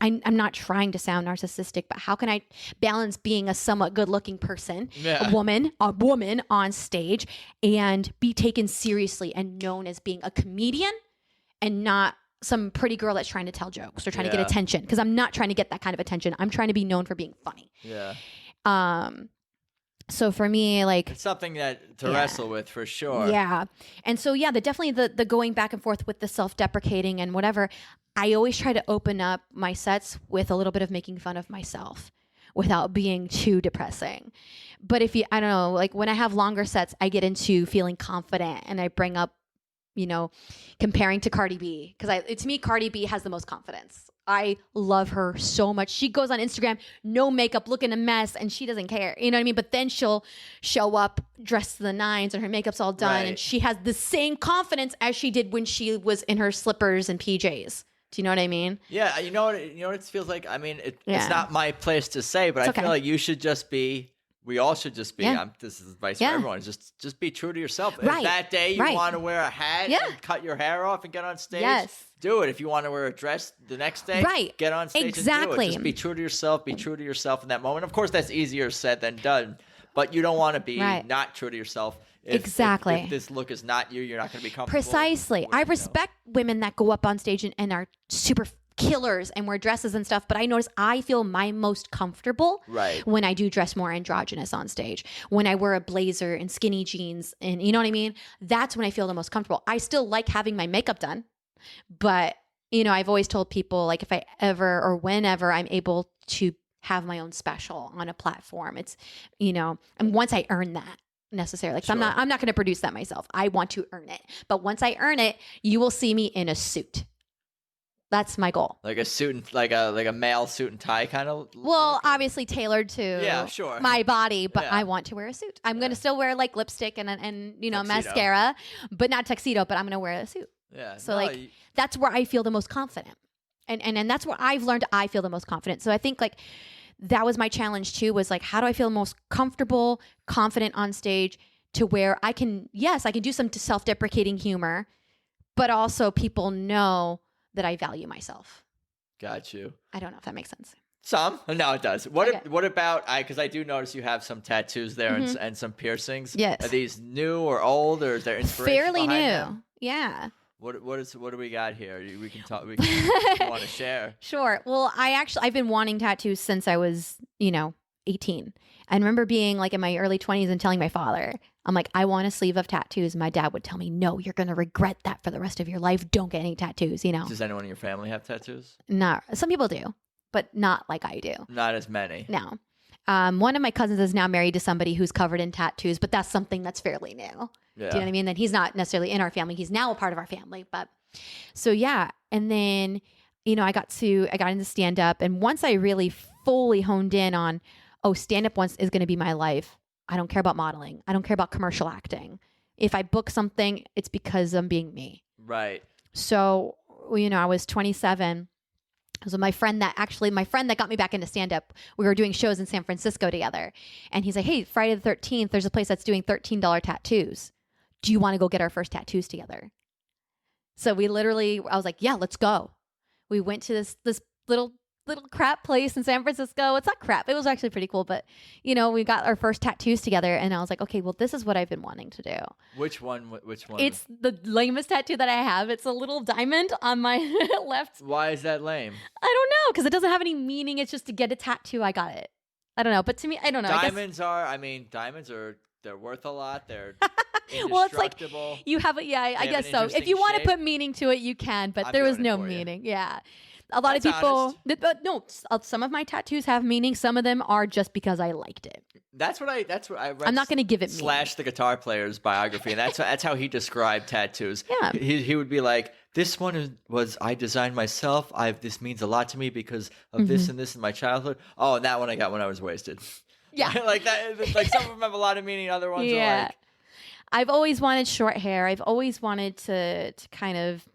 I'm not trying to sound narcissistic, but how can I balance being a somewhat good looking person, a woman on stage, and be taken seriously and known as being a comedian and not some pretty girl that's trying to tell jokes or trying to get attention? Because I'm not trying to get that kind of attention. I'm trying to be known for being funny. So for me, like, it's something that to wrestle with for sure. Yeah. And so, definitely the going back and forth with the self-deprecating and whatever. I always try to open up my sets with a little bit of making fun of myself without being too depressing. But I don't know, like when I have longer sets, I get into feeling confident and I bring up, comparing to Cardi B, because to me, Cardi B has the most confidence. I love her so much. She goes on Instagram, no makeup, looking a mess, and she doesn't care. You know what I mean? But then she'll show up dressed to the nines and her makeup's all done. And she has the same confidence as she did when she was in her slippers and PJs. Do you know what I mean? Yeah. You know what it feels like? I mean, it's not my place to say, but I feel like you should just be, we all should just be, this is advice for everyone, just be true to yourself. If that day you want to wear a hat and cut your hair off and get on stage, do it. If you want to wear a dress the next day, get on stage and do it. Just be true to yourself. Be true to yourself in that moment. Of course, that's easier said than done, but you don't want to be not true to yourself. If this look is not you, you're not going to be comfortable. Precisely. I respect women that go up on stage and are super killers and wear dresses and stuff, but I notice I feel my most comfortable when I do dress more androgynous on stage. When I wear a blazer and skinny jeans and you know what I mean? That's when I feel the most comfortable. I still like having my makeup done, but I've always told people, like, if I ever or whenever I'm able to have my own special on a platform, it's, and once I earn that necessarily, like, I'm not going to produce that myself. I want to earn it. But once I earn it, you will see me in a suit. That's my goal. Like a suit and like a male suit and tie kind of. Well, obviously tailored to my body, but I want to wear a suit. I'm going to still wear like lipstick and tuxedo. Mascara, but not tuxedo, but I'm going to wear a suit. Yeah. So that's where I feel the most confident. And that's where I've learned I feel the most confident. So I think like that was my challenge too, was like, how do I feel most comfortable, confident on stage to where I can do some self-deprecating humor, but also people know that I value myself. Got you. I don't know if that makes sense. Some. No, it does. What about, because I do notice you have some tattoos there and some piercings. Yes. Are these new or old, or is there inspiration fairly new? Them? Yeah. What do we got here? We can talk. We want to share. Sure. Well, I've been wanting tattoos since I was 18. I remember being like in my early 20s and telling my father, I'm like, I want a sleeve of tattoos. My dad would tell me, no, you're going to regret that for the rest of your life. Don't get any tattoos, Does anyone in your family have tattoos? No. Some people do, but not like I do. Not as many. No. One of my cousins is now married to somebody who's covered in tattoos, but that's something that's fairly new. Yeah. Do you know what I mean? Then he's not necessarily in our family. He's now a part of our family. But so, yeah. And then, I got into stand up. And once I really fully honed in on, stand up is going to be my life. I don't care about modeling. I don't care about commercial acting. If I book something, it's because I'm being me. Right. So, I was 27. So my friend that got me back into stand-up, we were doing shows in San Francisco together. And he's like, hey, Friday the 13th, there's a place that's doing $13 tattoos. Do you want to go get our first tattoos together? So I was like, yeah, let's go. We went to this little crap place in San Francisco. It's not crap. It was actually pretty cool. But, we got our first tattoos together. And I was like, okay, well, this is what I've been wanting to do. Which one? It's the lamest tattoo that I have. It's a little diamond on my left. Why is that lame? I don't know. Because it doesn't have any meaning. It's just to get a tattoo. I got it. I don't know. But to me, I don't know. Diamonds are, they're worth a lot. They're indestructible. Well, it's like you have I guess so. If you want to put meaning to it, you can. But there was no meaning. Yeah. A lot of people, no, some of my tattoos have meaning. Some of them are just because I liked it. That's what I read. I'm not going to give it Slash the guitar player's biography, and that's how he described tattoos. Yeah. He would be like, this one was I designed myself. This means a lot to me because of this and this in my childhood. Oh, and that one I got when I was wasted. Yeah. Like that. Like some of them have a lot of meaning. Other ones are like. I've always wanted short hair. I've always wanted to kind of.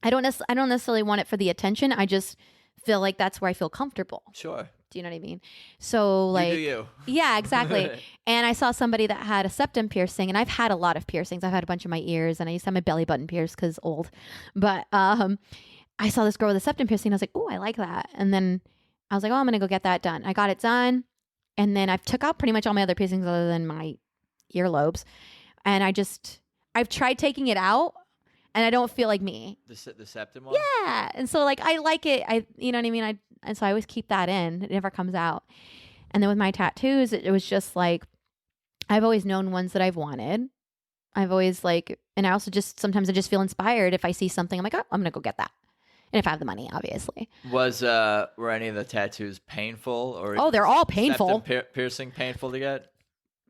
I don't necessarily want it for the attention. I just feel like that's where I feel comfortable. Sure. Do you know what I mean? So like, you do you. Yeah, exactly. And I saw somebody that had a septum piercing, and I've had a lot of piercings. I've had a bunch of my ears, and I used to have my belly button pierced because old. But I saw this girl with a septum piercing. And I was like, oh, I like that. And then I was like, oh, I'm gonna go get that done. I got it done, and then I've took out pretty much all my other piercings other than my earlobes, and I've tried taking it out. And I don't feel like me. The septum one? Yeah. And so like I like it. You know what I mean? And so I always keep that in. It never comes out. And then with my tattoos, it was just like I've always known ones that I've wanted. I've always like, and I also sometimes I just feel inspired if I see something. I'm like, oh, I'm gonna go get that. And if I have the money, obviously. Were any of the tattoos painful or? Oh, they're all painful. Septum piercing painful to get?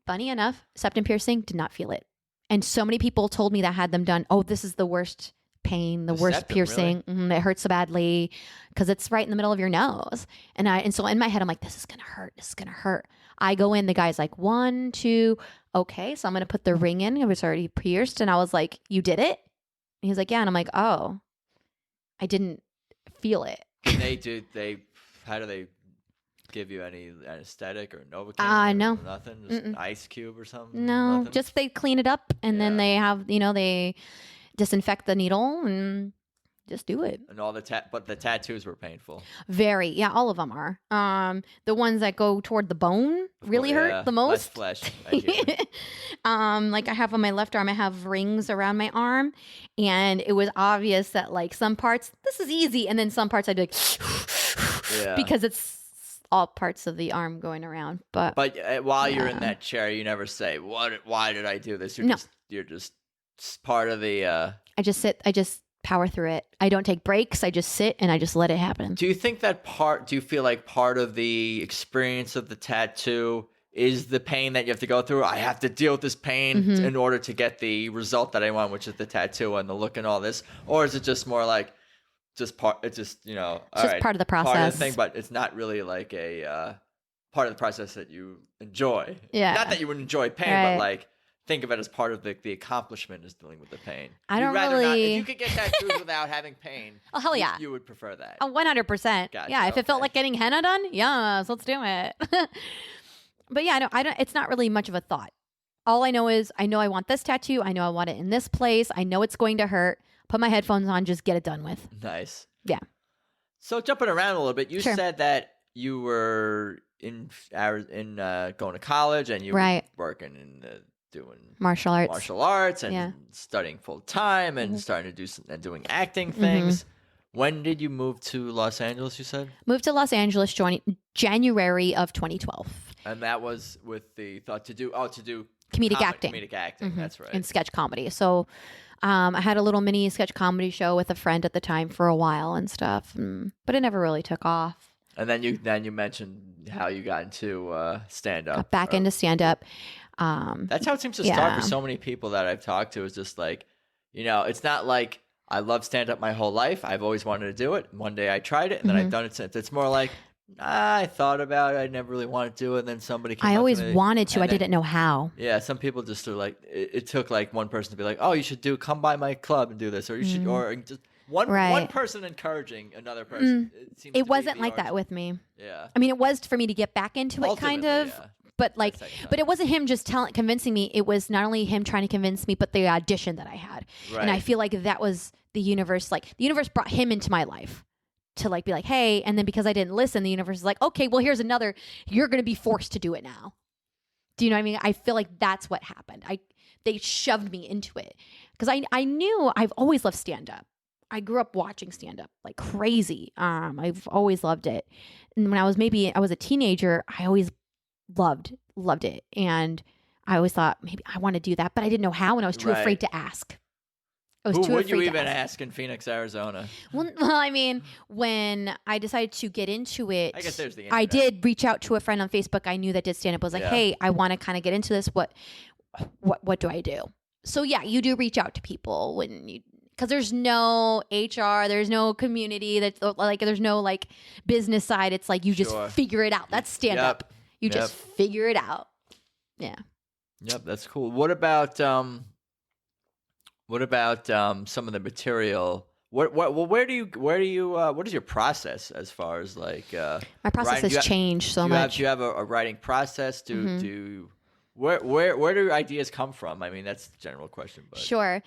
Funny enough, septum piercing, did not feel it. And so many people told me that had them done. Oh, this is the worst pain, the worst septum, piercing. Really? It hurts so badly because it's right in the middle of your nose. And so in my head, I'm like, this is gonna hurt. This is gonna hurt. I go in. The guy's like, 1, 2, okay. So I'm gonna put the ring in. It was already pierced, and I was like, you did it? And he's like, yeah. And I'm like, oh, I didn't feel it. How do they give you any anesthetic or Novocaine? No. Nothing? Just an ice cube or something? No, Nothing? just they clean it up and then they have, they disinfect the needle and just do it. And but the tattoos were painful. Very. Yeah, all of them are. The ones that go toward the bone really hurt the most. Less flesh. I hear. Like I have on my left arm, I have rings around my arm, and it was obvious that like some parts, this is easy, and then some parts I'd be like, because it's all parts of the arm going around. But while you're in that chair, you never say, why did I do this? You're just part of the... I just sit. I just power through it. I don't take breaks. I just sit and I just let it happen. Do you think do you feel like part of the experience of the tattoo is the pain that you have to go through? I have to deal with this pain in order to get the result that I want, which is the tattoo and the look and all this? Or is it just more like part of the process, part of the thing, but it's not really like a part of the process that you enjoy? Not that you would enjoy pain, but like think of it as part of the accomplishment is dealing with the pain. I don't really. If you could get tattoos without having pain, oh hell yeah, you would prefer that. 100%. Gotcha, yeah, if it felt like getting henna done, yes, let's do it. But yeah, I don't. It's not really much of a thought. All I know is I know I want this tattoo. I know I want it in this place. I know it's going to hurt. Put my headphones on, just get it done with. Nice. Yeah. So jumping around a little bit, you said that you were in going to college and you were working in doing martial arts and studying full time and starting to do doing acting things. When did you move to Los Angeles, you said? Moved to Los Angeles January of 2012. And that was with the thought to do comedic acting. Comedic acting, that's right. And sketch comedy. So I had a little mini sketch comedy show with a friend at the time for a while and stuff, but it never really took off. And then you mentioned how you got into stand-up. Got back into stand-up. That's how it seems to start for so many people that I've talked to. Is just like, it's not like I love stand-up my whole life. I've always wanted to do it. One day I tried it, and then I've done it since. It's more like, I thought about it. I never really wanted to do it. And then somebody came I up always to me, wanted to. I didn't know how. Yeah, some people just are like, it took like one person to be like, oh, you should come by my club and do this. Or you should, or just one person encouraging another person. It wasn't like that with me. Yeah. I mean, it was for me to get back into it, kind of. Yeah. But it wasn't him just convincing me. It was not only him trying to convince me, but the audition that I had. Right. And I feel like that was the universe. Like the universe brought him into my life to like be like, hey, and then because I didn't listen, the universe is like, okay, well, here's another. You're going to be forced to do it now. Do you know what I mean? I feel like that's what happened. They shoved me into it because I knew I've always loved stand up. I grew up watching stand up like crazy. I've always loved it. And when I was a teenager, I always loved it, and I always thought maybe I want to do that, but I didn't know how, and I was too afraid to ask. Who would you even ask in Phoenix, Arizona? Well, I mean, when I decided to get into it, I guess there's the internet. I did reach out to a friend on Facebook I knew that did stand up. I was like, hey, I want to kind of get into this. What do I do? So yeah, you do reach out to people because there's no HR, there's no community, that's like there's no like business side. It's like you just figure it out. That's stand up. You just figure it out. Yeah. Yep, that's cool. What about some of the material? What is your process as far as like my process has changed so much. Do you have a writing process? Where do ideas come from? I mean, that's the general question. But. Sure.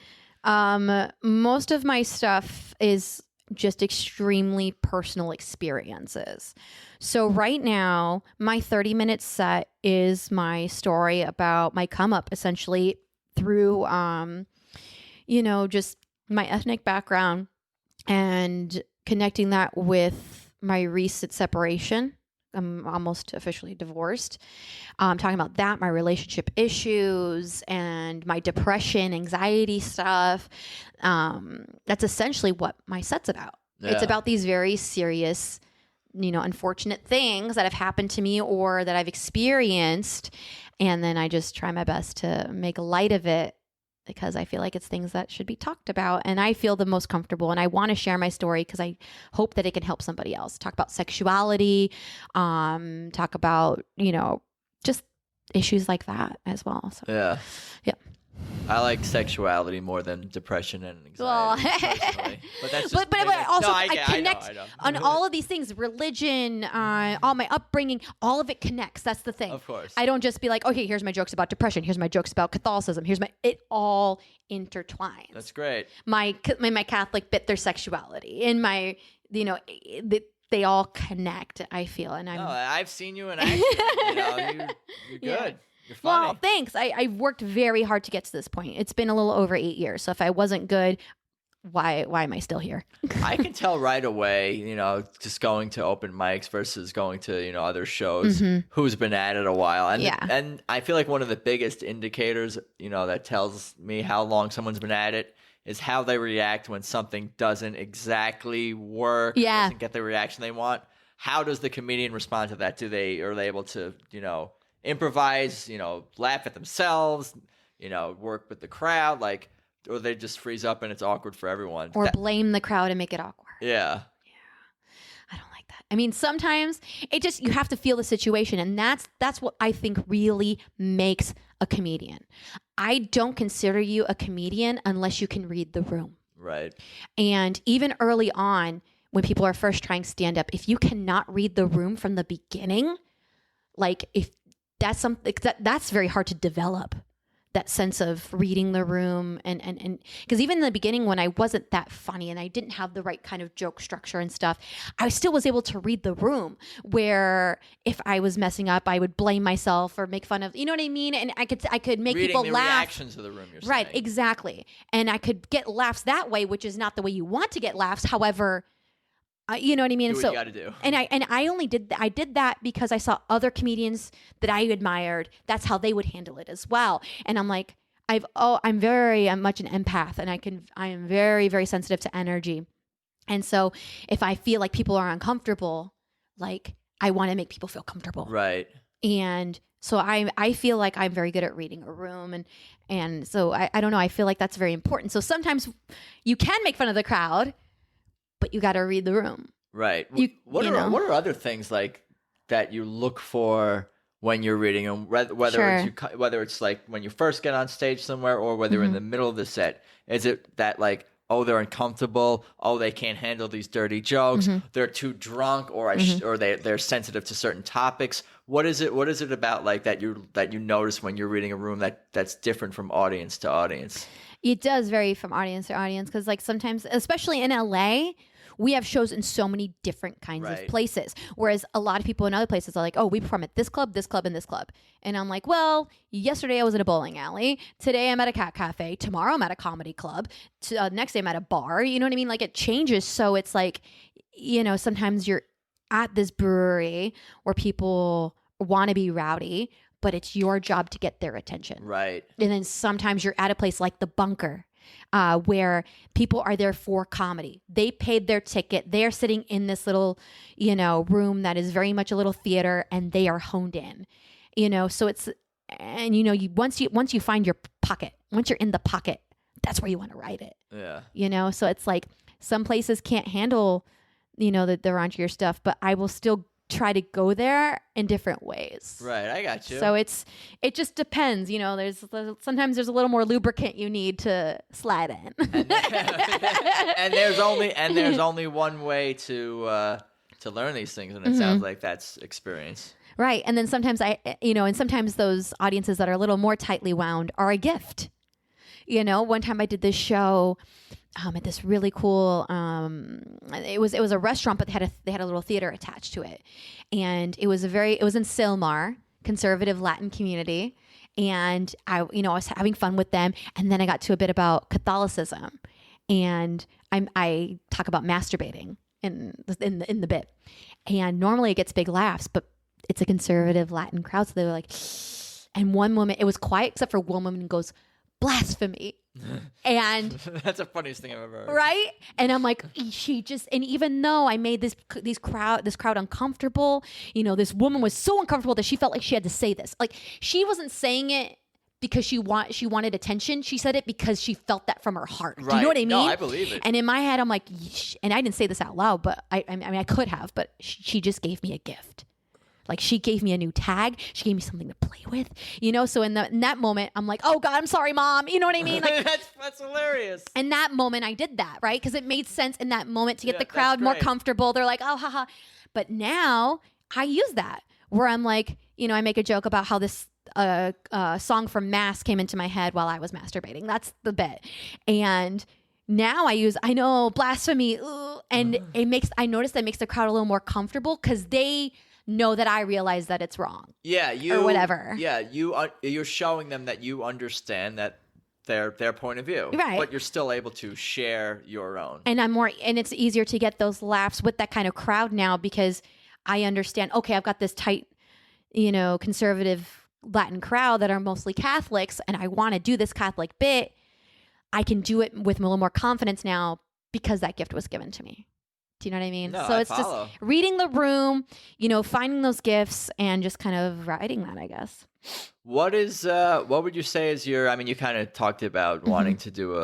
Most of my stuff is just extremely personal experiences. So right now, my 30-minute set is my story about my come up essentially through, just my ethnic background and connecting that with my recent separation. I'm almost officially divorced. Talking about that, my relationship issues and my depression, anxiety stuff. That's essentially what my set's about. Yeah. It's about these very serious, unfortunate things that have happened to me or that I've experienced. And then I just try my best to make light of it because I feel like it's things that should be talked about. And I feel the most comfortable. And I want to share my story because I hope that it can help somebody else. Talk about sexuality, talk about, just issues like that as well. So, yeah. I like sexuality more than depression and anxiety. Well, but that's just but also I connect on all of these things, religion, all my upbringing, all of it connects. That's the thing. Of course. I don't just be like, okay, here's my jokes about depression. Here's my jokes about Catholicism. It all intertwines. That's great. My Catholic bit, their sexuality, and my, they all connect, I feel. And I've seen you in action. You're good. Yeah. You're funny. Well, thanks. I worked very hard to get to this point. It's been a little over 8 years. So if I wasn't good, why am I still here? I can tell right away, just going to open mics versus going to, other shows, who's been at it a while. And I feel like one of the biggest indicators, that tells me how long someone's been at it is how they react when something doesn't exactly work, doesn't get the reaction they want. How does the comedian respond to that? Are they able to, improvise, laugh at themselves, work with the crowd, or they just freeze up and it's awkward for everyone. Or blame the crowd and make it awkward. Yeah. I don't like that. I mean, sometimes you have to feel the situation, and that's what I think really makes a comedian. I don't consider you a comedian unless you can read the room. Right. And even early on, when people are first trying stand up, if you cannot read the room from the beginning, if that's something that's very hard to develop, that sense of reading the room. And because even in the beginning, when I wasn't that funny and I didn't have the right kind of joke structure and stuff, I still was able to read the room, where if I was messing up, I would blame myself or make fun of, you know what I mean? And I could make reading people the laugh. Reactions of the room, you're saying. Right, exactly. And I could get laughs that way, which is not the way you want to get laughs. However, you know what I mean? Do what you gotta do. And I did that because I saw other comedians that I admired. That's how they would handle it as well. And I'm like, I'm much an empath, and I am very, very sensitive to energy. And so if I feel like people are uncomfortable, I want to make people feel comfortable. Right. And so I feel like I'm very good at reading a room, and so I don't know, I feel like that's very important. So sometimes you can make fun of the crowd, but you got to read the room. Right. What are other things that you look for when you're reading, and whether it's like when you first get on stage somewhere, or whether in the middle of the set? Is it that they're uncomfortable, they can't handle these dirty jokes, they're too drunk, or they're sensitive to certain topics? What is it about that you notice when you're reading a room that's different from audience to audience? It does vary from audience to audience, because sometimes, especially in LA, we have shows in so many different kinds of places. Whereas a lot of people in other places are like, we perform at this club, and this club. And I'm like, well, yesterday I was at a bowling alley. Today I'm at a cat cafe. Tomorrow I'm at a comedy club. Next day I'm at a bar. You know what I mean? It changes. So it's sometimes you're at this brewery where people want to be rowdy, but it's your job to get their attention. Right. And then sometimes you're at a place like the Bunker, where people are there for comedy. They paid their ticket. They're sitting in this little, room that is very much a little theater, and they are honed in, so it's, and once you find your pocket, once you're in the pocket, that's where you want to write it. Yeah. You know, so it's like some places can't handle, you know, the raunchier stuff, but I will still try to go there in different ways. Right, I got you. So it just depends, you know. Sometimes there's a little more lubricant you need to slide in. And there's only one way to learn these things, and it sounds like that's experience. Right, and then sometimes sometimes those audiences that are a little more tightly wound are a gift. You know, one time I did this show at this really cool. It was a restaurant, but they had a little theater attached to it, and it was in Silmar, conservative Latin community, and I was having fun with them, and then I got to a bit about Catholicism, and I talk about masturbating in the bit, and normally it gets big laughs, but it's a conservative Latin crowd, so they were like, and one woman, it was quiet except for one woman goes, blasphemy. And that's the funniest thing I've ever heard. Right? And I'm like, and even though I made this crowd uncomfortable, you know, this woman was so uncomfortable that she felt like she had to say this. Like, she wasn't saying it because she wanted attention. She said it because she felt that from her heart. Right. Do you know what I mean? No, I believe it. And in my head, I'm like, and I didn't say this out loud, but I mean, I could have, but she just gave me a gift. Like, she gave me a new tag. She gave me something to play with, you know? So in that moment, I'm like, oh God, I'm sorry, Mom. You know what I mean? Like, that's hilarious. In that moment, I did that, right? Because it made sense in that moment to get the crowd more comfortable. They're like, oh, haha. But now I use that where I'm like, you know, I make a joke about how this song from Mass came into my head while I was masturbating. That's the bit. And now I know blasphemy. And I notice that makes the crowd a little more comfortable because they know that I realize that it's wrong. Yeah, or whatever. Yeah, you're showing them that you understand that their point of view, right? But you're still able to share your own. And and it's easier to get those laughs with that kind of crowd now because I understand. Okay, I've got this tight, you know, conservative Latin crowd that are mostly Catholics, and I want to do this Catholic bit. I can do it with a little more confidence now because that gift was given to me. Do you know what I mean? No, so it's just reading the room, you know, finding those gifts and just kind of writing that, I guess. What would you say is I mean, you kind of talked about wanting to do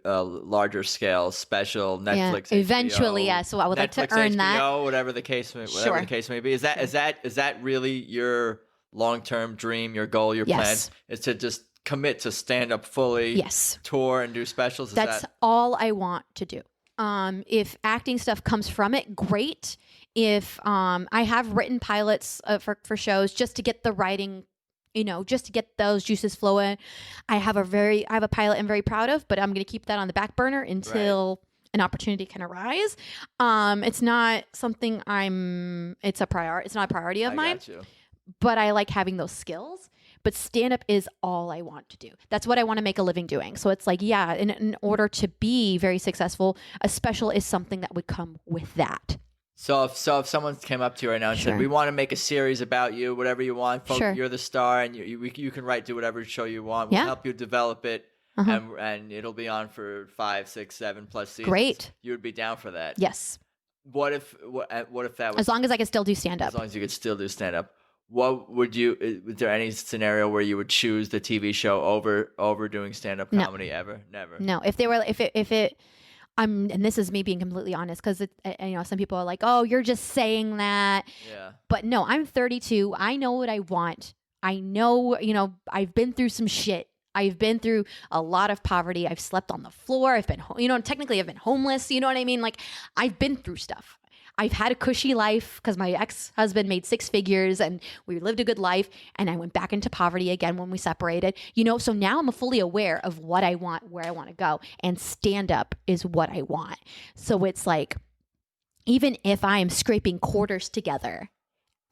a larger scale special Netflix. Yeah, eventually, HBO, yeah. So I would Netflix, like to earn HBO, that. Whatever the case may be. Is that really your long-term dream, your goal, your plan is to just commit to stand up fully, tour and do specials? That's all I want to do. If acting stuff comes from it, great. If I have written pilots for shows just to get the writing, you know, just to get those juices flowing. I have a pilot I'm very proud of, but I'm going to keep that on the back burner until an opportunity can arise. It's not something it's not a priority of mine, but I like having those skills. But stand-up is all I want to do. That's what I want to make a living doing. So it's like, yeah, in order to be very successful, a special is something that would come with that. So if someone came up to you right now and said, we want to make a series about you, whatever you want, you're the star, and you can do whatever show you want. We'll help you develop it, and it'll be on for 5, 6, 7 plus seasons. Great. You would be down for that. Yes. What if that was... As long as I can still do stand-up. As long as you could still do stand-up. What would is there any scenario where you would choose the TV show over doing stand-up comedy ever? Never. No. And this is me being completely honest, because you know, some people are like, "Oh, you're just saying that." Yeah. But no, I'm 32. I know what I want. I know, you know, I've been through some shit. I've been through a lot of poverty. I've slept on the floor. I've been, you know, technically I've been homeless. You know what I mean? Like, I've been through stuff. I've had a cushy life because my ex-husband made 6 figures and we lived a good life, and I went back into poverty again when we separated, you know, so now I'm fully aware of what I want, where I want to go, and stand up is what I want. So it's like, even if I am scraping quarters together,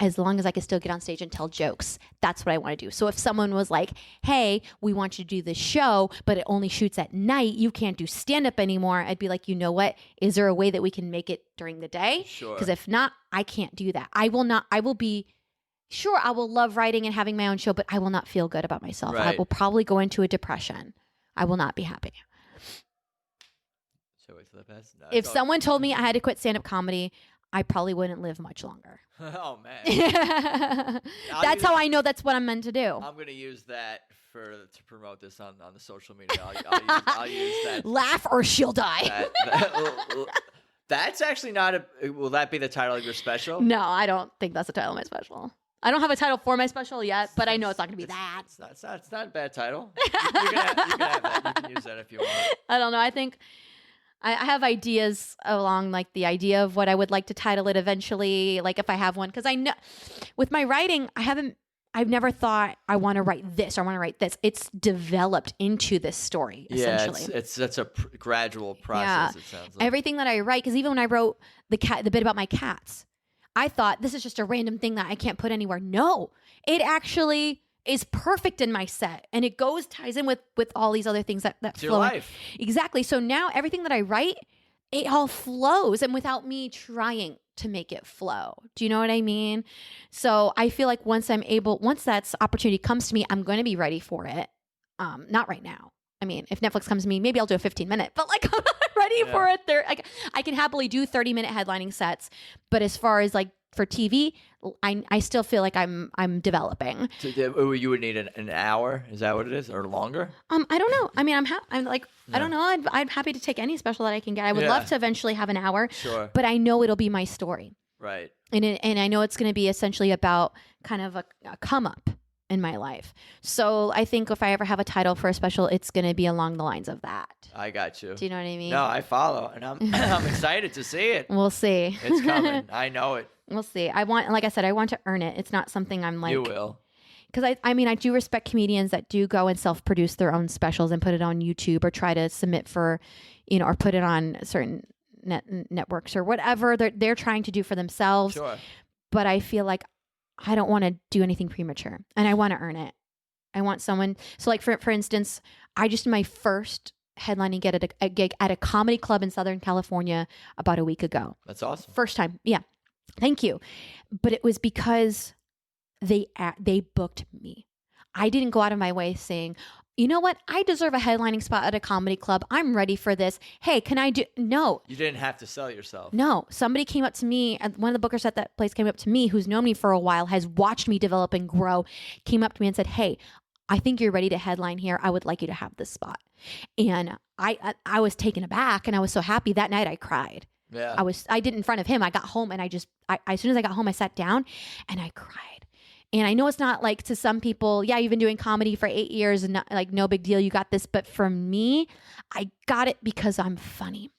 as long as I can still get on stage and tell jokes, that's what I want to do. So if someone was like, hey, we want you to do this show, but it only shoots at night, you can't do stand-up anymore, I'd be like, you know what? Is there a way that we can make it during the day? Sure. Because if not, I can't do that. I will love writing and having my own show, but I will not feel good about myself. Right. I will probably go into a depression. I will not be happy. So wait till the best. No, if someone told me I had to quit stand-up comedy, I probably wouldn't live much longer. Oh man. That's how I know that's what I'm meant to do. I'm gonna use that to promote this on the social media. I'll use that. Laugh or she'll die. That's actually not a. Will that be the title of your special? No, I don't think that's the title of my special. I don't have a title for my special yet, but I know it's not going to be that. It's not a bad title. You can have that. You can use that if you want. I don't know. I think I have ideas along like the idea of what I would like to title it eventually, like if I have one. Because I know with my writing, I've never thought I want to write this or I want to write this. It's developed into this story, essentially. Yeah, that's a gradual process, it sounds like. Everything that I write, because even when I wrote the bit about my cats, I thought this is just a random thing that I can't put anywhere. No, it actually is perfect in my set. And it ties in with all these other things that it's flow. Your life. Exactly. So now everything that I write, it all flows and without me trying to make it flow. Do you know what I mean? So I feel like once that opportunity comes to me, I'm going to be ready for it. Not right now. I mean, if Netflix comes to me, maybe I'll do a 15-minute, but like I'm not ready for it. I can happily do 30-minute headlining sets, but as far as like for TV, I still feel like I'm developing. So you would need an hour? Is that what it is, or longer? I don't know. I mean, I'm like Yeah. I don't know. I'm happy to take any special that I can get. I would love to eventually have an hour. Sure. But I know it'll be my story. Right. And I know it's going to be essentially about kind of a come up in my life. So I think if I ever have a title for a special, it's going to be along the lines of that. I got you. Do you know what I mean? No, I follow, and I'm excited to see it. We'll see. It's coming. I know it. We'll see. Like I said, I want to earn it. It's not something I'm like. You will. Because I mean, I do respect comedians that do go and self-produce their own specials and put it on YouTube or try to submit for, or put it on certain networks or whatever they're trying to do for themselves. Sure. But I feel like I don't want to do anything premature, and I want to earn it. I want someone. So, like for instance, I just did my first headlining gig at a comedy club in Southern California about a week ago. That's awesome. First time, yeah. Thank you. But it was because they booked me. I didn't go out of my way saying, you know what? I deserve a headlining spot at a comedy club. I'm ready for this. Hey, can I do? No. You didn't have to sell yourself. No. Somebody came up to me, one of the bookers at that place came up to me, who's known me for a while, has watched me develop and grow, came up to me and said, hey, I think you're ready to headline here. I would like you to have this spot. And I was taken aback, and I was so happy. That night I cried. Yeah. I did in front of him. I got home and as soon as I got home, I sat down and I cried. And I know it's not like to some people, yeah, you've been doing comedy for 8 years and not, like, no big deal, you got this. But for me, I got it because I'm funny.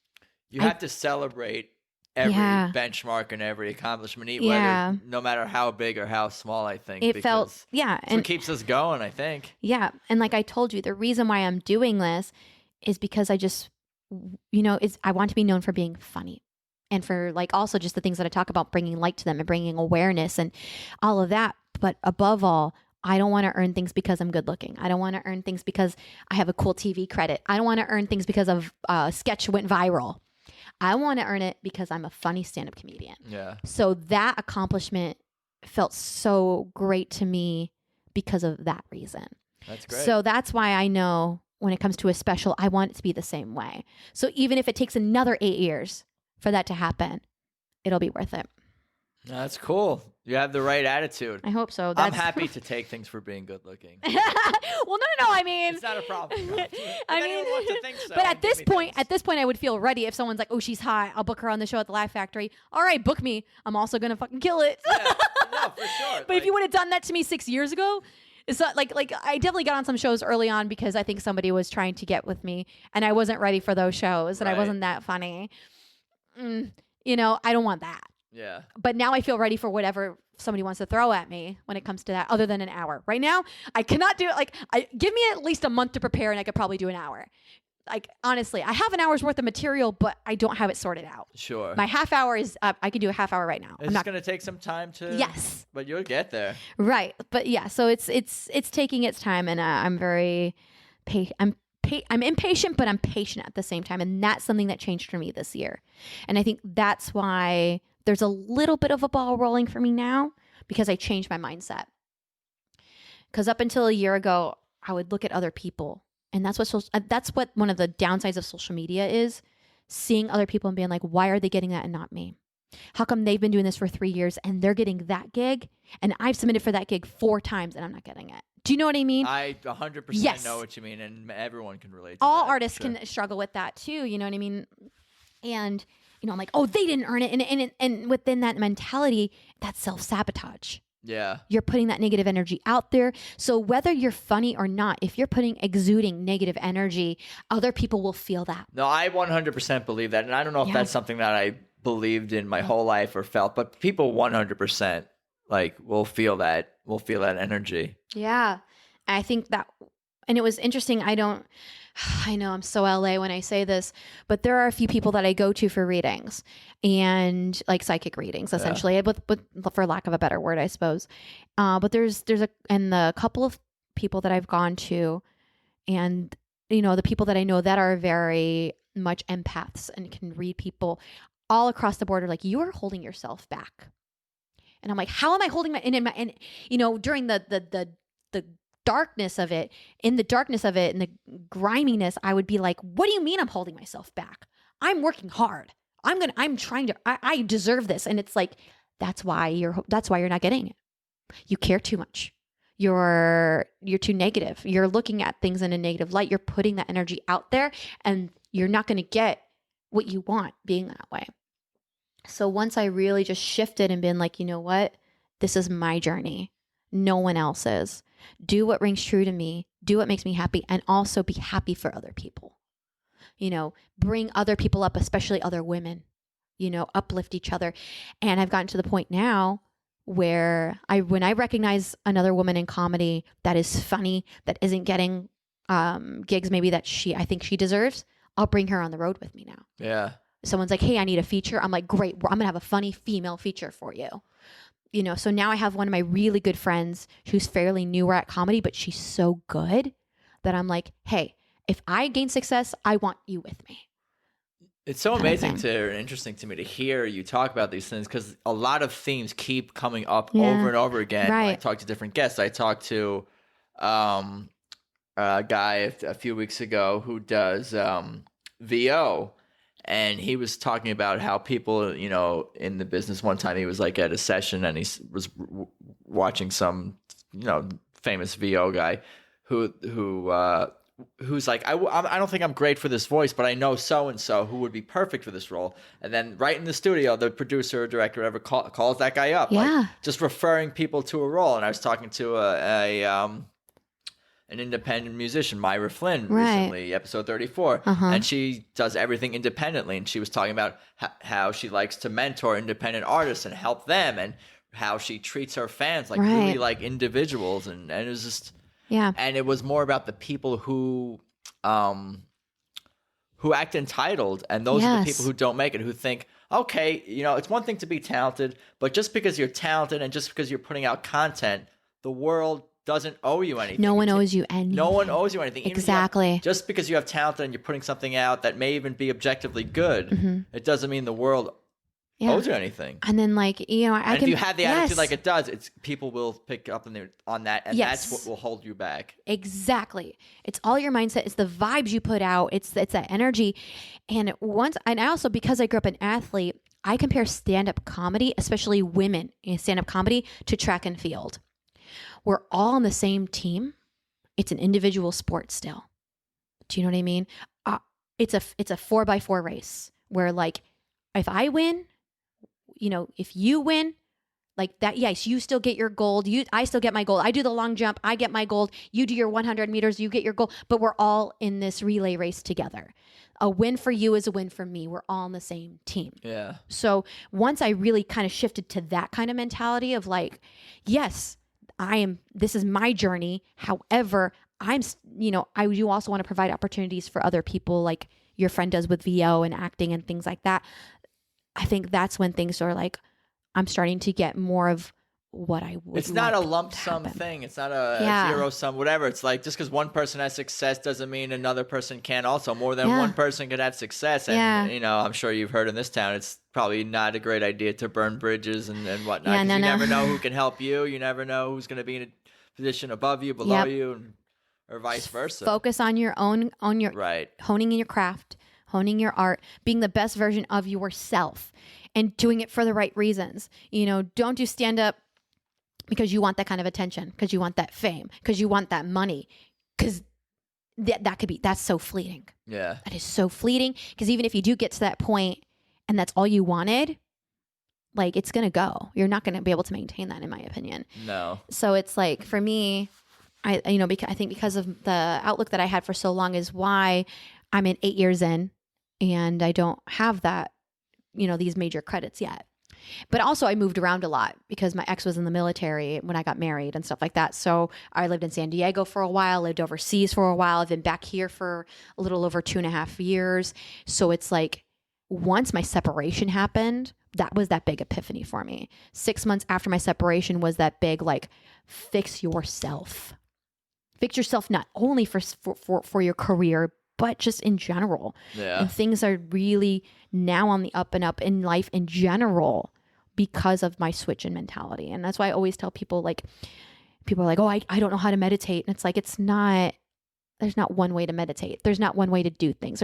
You have to celebrate every benchmark and every accomplishment, whether no matter how big or how small, I think. It felt, and what keeps us going, I think. Yeah. And like I told you, the reason why I'm doing this is because I just, I want to be known for being funny. And for like also just the things that I talk about, bringing light to them and bringing awareness and all of that. But above all, I don't want to earn things because I'm good looking. I don't want to earn things because I have a cool TV credit. I don't want to earn things because of sketch went viral. I want to earn it because I'm a funny stand-up comedian. Yeah. So that accomplishment felt so great to me because of that reason. That's great. So that's why I know when it comes to a special, I want it to be the same way. So even if it takes another 8 years for that to happen, it'll be worth it. That's cool. You have the right attitude. I hope so. I'm happy to take things for being good looking. Well, no. I mean, it's not a problem. I mean, wants to think so, but at this point, I would feel ready if someone's like, "Oh, she's hot. I'll book her on the show at the Laugh Factory." All right, book me. I'm also gonna fucking kill it. Yeah, no, for sure. But if you would have done that to me 6 years ago, it's not like I definitely got on some shows early on because I think somebody was trying to get with me, and I wasn't ready for those shows, and I wasn't that funny. I don't want that. Yeah. But now I feel ready for whatever somebody wants to throw at me when it comes to that, other than an hour. Right now, I cannot do it. Give me at least a month to prepare and I could probably do an hour. Like, honestly, I have an hour's worth of material, but I don't have it sorted out. Sure. My half hour is up. I can do a half hour right now. It's going to take some time to. Yes. But you'll get there. Right. But yeah, so it's taking its time, and I'm very I'm impatient, but I'm patient at the same time. And that's something that changed for me this year. And I think that's why there's a little bit of a ball rolling for me now, because I changed my mindset. Because up until a year ago, I would look at other people. And that's what one of the downsides of social media is, seeing other people and being like, why are they getting that and not me? How come they've been doing this for 3 years and they're getting that gig and I've submitted for that gig 4 times and I'm not getting it? Do you know what I mean? I 100% know what you mean, and everyone can relate to All that. artists can struggle with that too, you know what I mean? And, I'm like, oh, they didn't earn it. And within that mentality, that's self-sabotage. Yeah. You're putting that negative energy out there. So whether you're funny or not, if you're exuding negative energy, other people will feel that. No, I 100% believe that. And I don't know if that's something that I believed in my whole life or felt, but people 100% will feel that energy. Yeah. I think that, and it was interesting. I know I'm so LA when I say this, but there are a few people that I go to for readings and psychic readings, essentially, but for lack of a better word, I suppose. But there's a couple of people that I've gone to, and the people that I know that are very much empaths and can read people all across the board are like, you are holding yourself back. And I'm like, how am I holding and during the darkness of it, and the griminess, I would be like, what do you mean I'm holding myself back? I'm working hard. I deserve this. And it's like, that's why you're not getting it. You care too much. You're too negative. You're looking at things in a negative light. You're putting that energy out there and you're not going to get what you want being that way. So once I really just shifted and been like, you know what? This is my journey. No one else's. Do what rings true to me. Do what makes me happy, and also be happy for other people. Bring other people up, especially other women. Uplift each other. And I've gotten to the point now where when I recognize another woman in comedy that is funny, that isn't getting gigs maybe that I think she deserves, I'll bring her on the road with me now. Yeah. Someone's like, hey, I need a feature. I'm like, great. I'm going to have a funny female feature for you. So now I have one of my really good friends who's fairly newer at comedy, but she's so good that I'm like, hey, if I gain success, I want you with me. It's so amazing and interesting to me to hear you talk about these things, because a lot of themes keep coming up over and over again. Right. When I talk to different guests. I talked to a guy a few weeks ago who does VO. And he was talking about how people, in the business, one time he was at a session and he was watching some, famous VO guy who's like, I don't think I'm great for this voice, but I know so-and-so who would be perfect for this role. And then right in the studio, the producer or director ever calls that guy up. Yeah. Just referring people to a role. And I was talking to an independent musician, Myra Flynn, recently, episode 34. And she does everything independently. And she was talking about how she likes to mentor independent artists and help them, and how she treats her fans really like individuals. And it was just, and it was more about the people who act entitled. And those are the people who don't make it, who think, okay, it's one thing to be talented, but just because you're talented and just because you're putting out content, the world doesn't owe you anything. No one owes you anything. No one owes you anything. Exactly. Just because you have talent and you're putting something out that may even be objectively good, it doesn't mean the world owes you anything. And then if you have the attitude like it does, people will pick up on that, and that's what will hold you back. Exactly. It's all your mindset. It's the vibes you put out. It's that energy. And I also, because I grew up an athlete, I compare stand-up comedy, especially women in stand-up comedy, to track and field. We're all on the same team. It's an individual sport still. Do you know what I mean? It's a 4x4 race where if I win, if you win, that, yes, you still get your gold. I still get my gold. I do the long jump. I get my gold. You do your 100 meters. You get your gold. But we're all in this relay race together. A win for you is a win for me. We're all on the same team. Yeah. So once I really kind of shifted to that kind of mentality of yes, this is my journey. However, I do also want to provide opportunities for other people, like your friend does with VO and acting and things like that. I think that's when things are I'm starting to get more of what I would. It's not a lump sum thing. It's not a zero sum, whatever. It's just because one person has success doesn't mean another person can also. More than one person could have success. And, I'm sure you've heard in this town, it's probably not a great idea to burn bridges and whatnot. Yeah, you never know who can help you. You never know who's going to be in a position above you, below you, or vice versa. Focus on your own, right. Honing in your craft, honing your art, being the best version of yourself. and doing it for the right reasons. Don't do stand up because you want that kind of attention, because you want that fame, because you want that money, because that's so fleeting. Yeah. That is so fleeting, because even if you do get to that point and that's all you wanted, like, it's going to go. You're not going to be able to maintain that, in my opinion. No. So it's like, for me, I think because of the outlook that I had for so long is why I'm 8 years in and I don't have that, these major credits yet. But also I moved around a lot because my ex was in the military when I got married and stuff like that. So I lived in San Diego for a while, lived overseas for a while. I've been back here for a little over 2.5 years. So it's like, once my separation happened, that was that big epiphany for me. 6 months after my separation was that big, like, fix yourself. Fix yourself not only for your career, but just in general. Yeah. And things are really now on the up and up in life in general because of my switch in mentality. And that's why I always tell people, like, people are like, oh, I don't know how to meditate. And it's like, there's not one way to meditate. There's not one way to do things.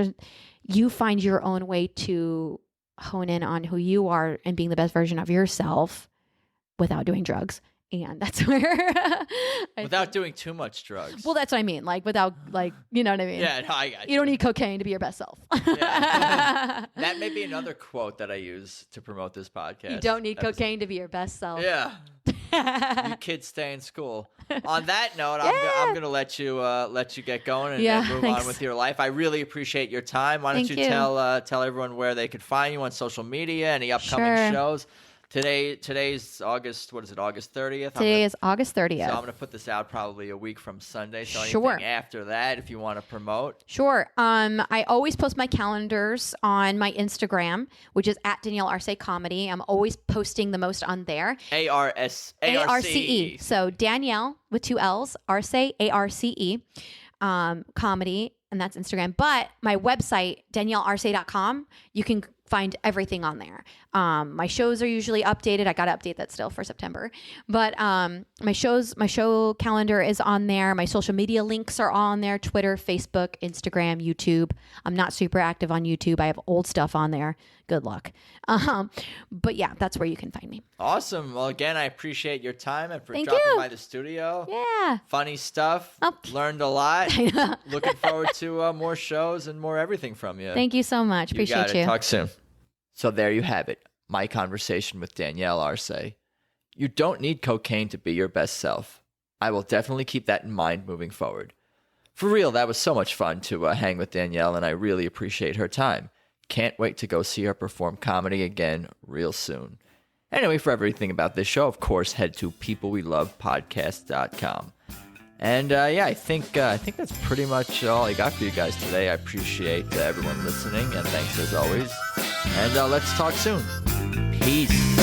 You find your own way to hone in on who you are and being the best version of yourself without doing drugs. And that's where without doing too much drugs. Well, that's what I mean. Like, without, like, you know what I mean? Yeah, no, I got you. You don't need cocaine to be your best self. Yeah. That may be another quote that I use to promote this podcast. You don't need cocaine to be your best self. Yeah. You kids stay in school. On that note, I'm gonna let you get going and move on with your life. I really appreciate your time. Why don't you tell everyone where they could find you on social media, any upcoming shows? Today's August. What is it? August 30th. Today is August 30th. So I'm gonna put this out probably a week from Sunday. So Sure. anything after that, if you want to promote. Sure. I always post my calendars on my Instagram, which is at Danielle Arce Comedy. I'm always posting the most on there. ARCE. So Danielle with 2 L's, Arce, ARCE, comedy, and that's Instagram. But my website, DanielleArce.com, you can find everything on there. My shows are usually updated. I got to update that still for September. But my show calendar is on there. My social media links are on there: Twitter, Facebook, Instagram, YouTube. I'm not super active on YouTube. I have old stuff on there. Good luck. But yeah, that's where you can find me. Awesome. Well, again, I appreciate your time and for Thank dropping you. by the studio. Yeah. Funny stuff. Oh. Learned a lot. Looking forward to more shows and more everything from you. Thank you so much. Appreciate you. Talk soon. So there you have it. My conversation with Danielle Arce. You don't need cocaine to be your best self. I will definitely keep that in mind moving forward. For real, that was so much fun to hang with Danielle, and I really appreciate her time. Can't wait to go see her perform comedy again real soon. Anyway, for everything about this show, of course, head to peoplewelovepodcast.com. And I think that's pretty much all I got for you guys today. I appreciate everyone listening, and thanks as always. And let's talk soon. Peace.